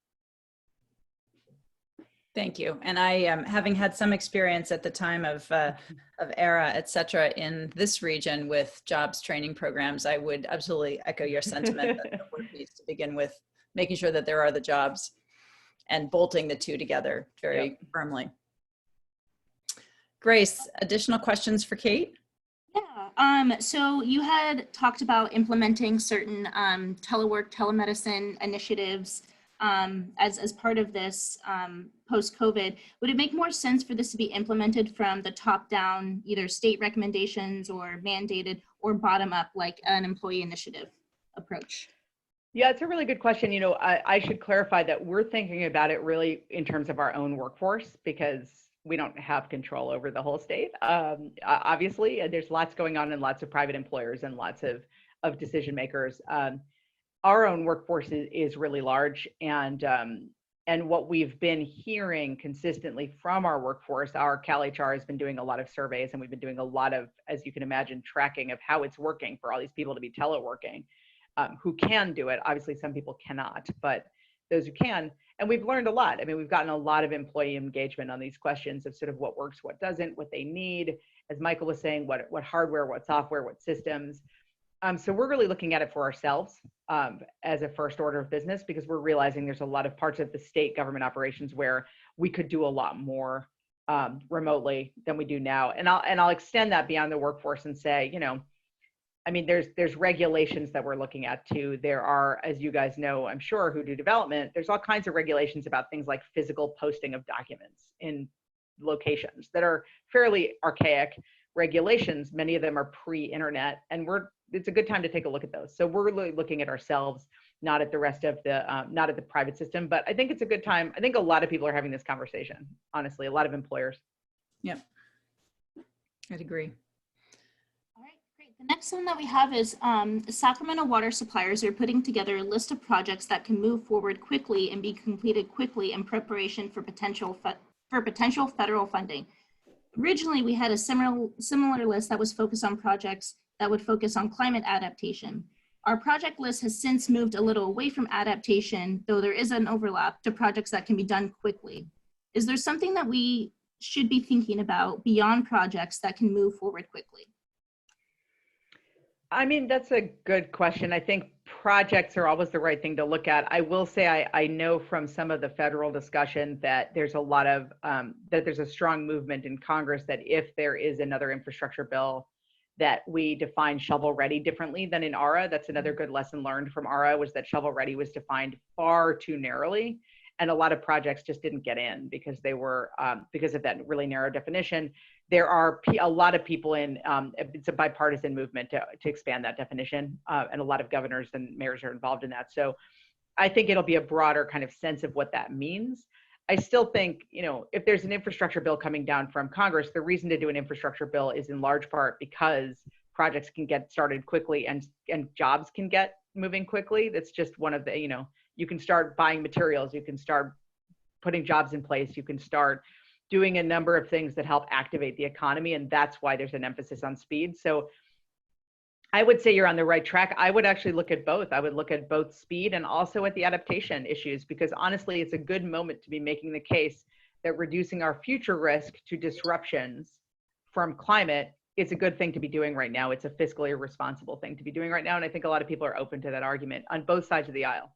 Thank you. And I, having had some experience at the time of ERA, et cetera, in this region with jobs training programs, I would absolutely echo your sentiment that the work needs to begin with making sure that there are the jobs and bolting the two together very firmly. Grace, additional questions for Kate? Yeah, so you had talked about implementing certain telework, telemedicine initiatives as part of this post-COVID. Would it make more sense for this to be implemented from the top down, either state recommendations or mandated, or bottom up, like an employee initiative approach? Yeah, it's a really good question. You know, I should clarify that we're thinking about it really in terms of our own workforce, because we don't have control over the whole state. Obviously, there's lots going on in lots of private employers and lots of decision makers. Our own workforce is really large, and what we've been hearing consistently from our workforce, our CalHR has been doing a lot of surveys, and we've been doing a lot of, as you can imagine, tracking of how it's working for all these people to be teleworking, who can do it. Obviously, some people cannot, but those who can. And we've learned a lot. I mean, we've gotten a lot of employee engagement on these questions of sort of what works, what doesn't, what they need. As Michael was saying, what hardware, what software, what systems. So we're really looking at it for ourselves as a first order of business, because we're realizing there's a lot of parts of the state government operations where we could do a lot more remotely than we do now. And I'll extend that beyond the workforce and say, you know, I mean, there's regulations that we're looking at too. There are, as you guys know, I'm sure, who do development, there's all kinds of regulations about things like physical posting of documents in locations that are fairly archaic regulations. Many of them are pre-internet, and it's a good time to take a look at those. So we're really looking at ourselves, not at the rest of the, not at the private system, but I think it's a good time. I think a lot of people are having this conversation, honestly, a lot of employers. Yep, I'd agree. The next one that we have is Sacramento water suppliers are putting together a list of projects that can move forward quickly and be completed quickly in preparation for potential federal funding. Originally, we had a similar list that was focused on projects that would focus on climate adaptation. Our project list has since moved a little away from adaptation, though there is an overlap, to projects that can be done quickly. Is there something that we should be thinking about beyond projects that can move forward quickly? I mean, that's a good question. I think projects are always the right thing to look at. I will say I know from some of the federal discussion that there's a lot of, that there's a strong movement in Congress that if there is another infrastructure bill, that we define shovel ready differently than in ARA. That's another good lesson learned from ARA, was that shovel ready was defined far too narrowly. and a lot of projects just didn't get in because they were, because of that really narrow definition. There are a lot of people in, it's a bipartisan movement to expand that definition, and a lot of governors and mayors are involved in that. So I think it'll be a broader kind of sense of what that means. I still think, you know, if there's an infrastructure bill coming down from Congress, the reason to do an infrastructure bill is in large part because projects can get started quickly and jobs can get moving quickly. That's just one of the, you know, you can start buying materials, you can start putting jobs in place, you can start doing a number of things that help activate the economy. And that's why there's an emphasis on speed. So I would say you're on the right track. I would actually look at both. I would look at both speed and also at the adaptation issues, because honestly, it's a good moment to be making the case that reducing our future risk to disruptions from climate is a good thing to be doing right now. It's a fiscally responsible thing to be doing right now. And I think a lot of people are open to that argument on both sides of the aisle.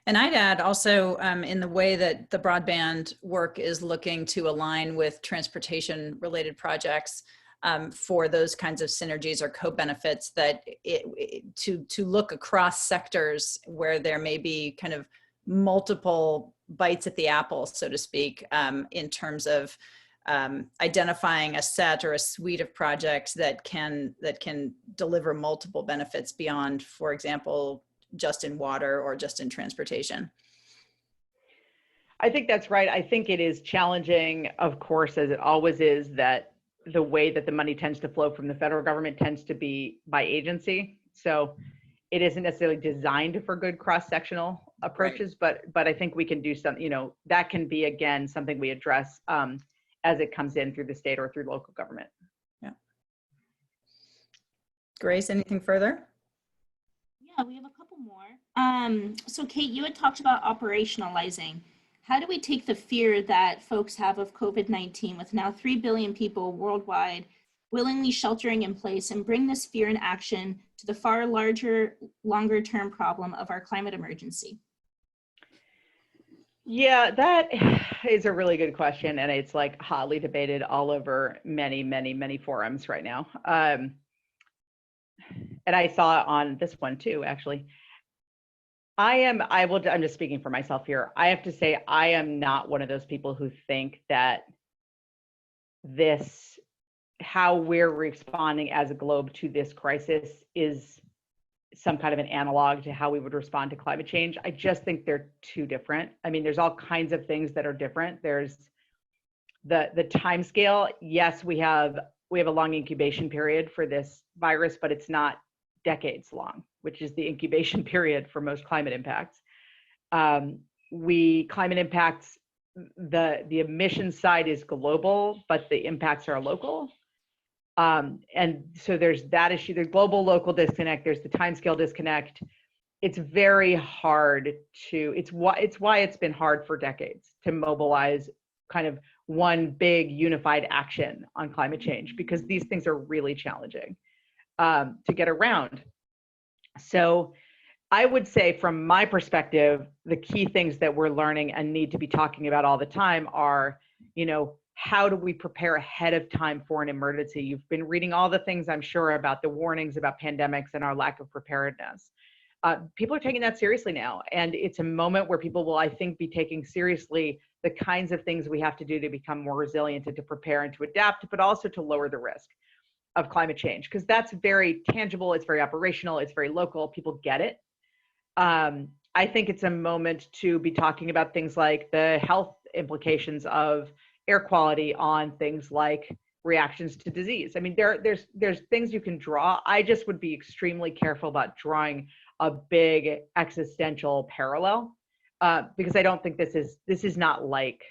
And I'd add also in the way that the broadband work is looking to align with transportation related projects, for those kinds of synergies or co-benefits, that to look across sectors where there may be kind of multiple bites at the apple, so to speak, in terms of identifying a set or a suite of projects that can deliver multiple benefits beyond, for example, just in water or just in transportation. I think that's right. I think it is challenging, of course, as it always is, that the way that the money tends to flow from the federal government tends to be by agency. So it isn't necessarily designed for good cross-sectional approaches, right. but I think we can do something, you know, that can be, again, something we address as it comes in through the state or through local government. Yeah. Grace, anything further? Yeah, we have a couple more. So Kate, you had talked about operationalizing. How do we take the fear that folks have of COVID-19, with now 3 billion people worldwide willingly sheltering in place, and bring this fear in action to the far larger, longer term problem of our climate emergency? Yeah, that is a really good question. And it's like hotly debated all over many, many, many forums right now. And I saw it on this one too, actually. I'm just speaking for myself here. I have to say, I am not one of those people who think that how we're responding as a globe to this crisis is some kind of an analog to how we would respond to climate change. I just think they're too different. I mean, there's all kinds of things that are different. There's the time scale. Yes, we have a long incubation period for this virus, but it's not decades long, which is the incubation period for most climate impacts. Climate impacts, the emission side is global, but the impacts are local. And so there's that issue, the global local disconnect, there's the timescale disconnect. It's very hard it's why it's been hard for decades to mobilize kind of one big unified action on climate change, because these things are really challenging to get around. So I would say, from my perspective, the key things that we're learning and need to be talking about all the time are, you know, how do we prepare ahead of time for an emergency? You've been reading all the things, I'm sure, about the warnings about pandemics and our lack of preparedness. People are taking that seriously now. And it's a moment where people will, I think, be taking seriously the kinds of things we have to do to become more resilient and to prepare and to adapt, but also to lower the risk of climate change, because that's very tangible, it's very operational, it's very local, people get it. I think it's a moment to be talking about things like the health implications of air quality on things like reactions to disease. I mean, there's things you can draw. I just would be extremely careful about drawing a big existential parallel, because I don't think this is not like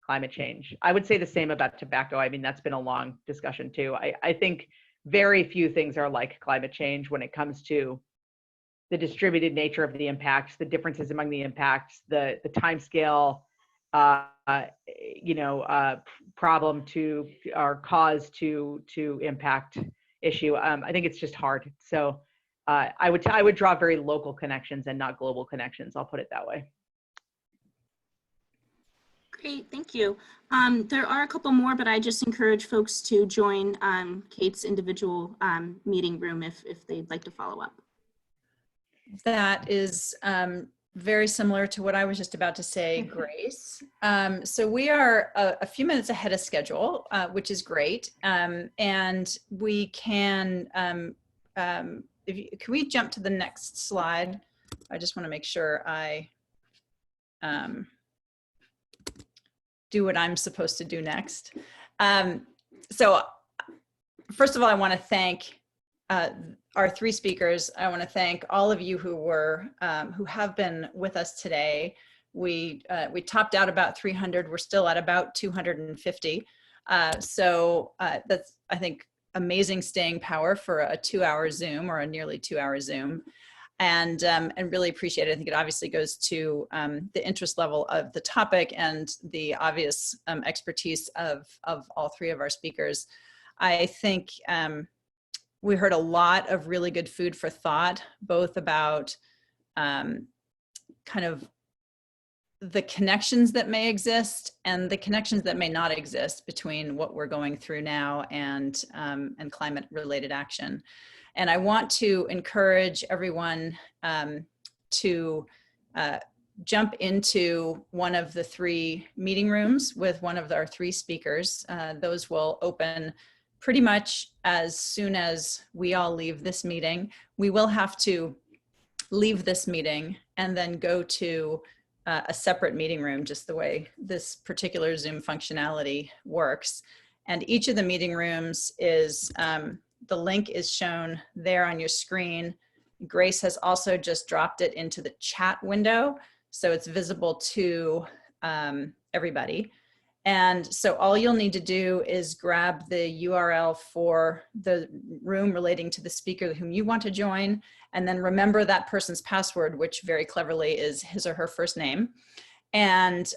climate change. I would say the same about tobacco. I mean, that's been a long discussion too. I think very few things are like climate change when it comes to the distributed nature of the impacts, the differences among the impacts, the time scale, problem to or cause to impact issue. I think it's just hard. So I would draw very local connections and not global connections. I'll put it that way. Great, thank you. There are a couple more, but I just encourage folks to join Kate's individual meeting room if they'd like to follow up. That is very similar to what I was just about to say, Grace. So we are a few minutes ahead of schedule, which is great. And we can, can we jump to the next slide? I just want to make sure I do what I'm supposed to do next. So first of all, I want to thank our three speakers. I want to thank all of you who have been with us today. We topped out about 300. We're still at about 250. So that's, I think, amazing staying power for a 2-hour Zoom, or a nearly 2-hour Zoom. And really appreciate it. I think it obviously goes to the interest level of the topic and the obvious expertise of all three of our speakers. I think we heard a lot of really good food for thought, both about kind of the connections that may exist and the connections that may not exist between what we're going through now and climate-related action. And I want to encourage everyone to jump into one of the 3 meeting rooms with one of our 3 speakers. Those will open pretty much as soon as we all leave this meeting. We will have to leave this meeting and then go to a separate meeting room, just the way this particular Zoom functionality works. And each of the meeting rooms is, the link is shown there on your screen. Grace has also just dropped it into the chat window, so it's visible to everybody. And so all you'll need to do is grab the URL for the room relating to the speaker whom you want to join, and then remember that person's password, which very cleverly is his or her first name. And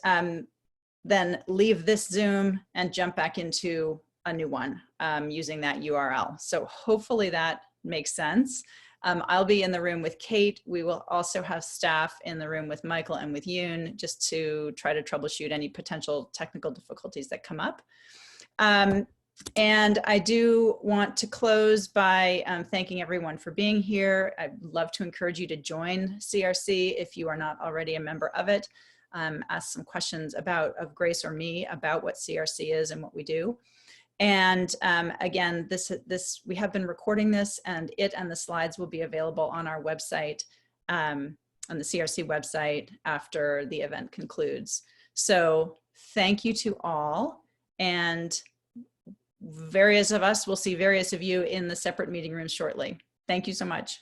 then leave this Zoom and jump back into a new one using that URL. So hopefully that makes sense. I'll be in the room with Kate. We will also have staff in the room with Michael and with Yoon, just to try to troubleshoot any potential technical difficulties that come up. And I do want to close by thanking everyone for being here. I'd love to encourage you to join CRC if you are not already a member of it. Ask some questions of Grace or me about what CRC is and what we do. And again, we have been recording this, and it and the slides will be available on our website, on the CRC website, after the event concludes. So thank you to all, and various of us will see various of you in the separate meeting rooms shortly. Thank you so much.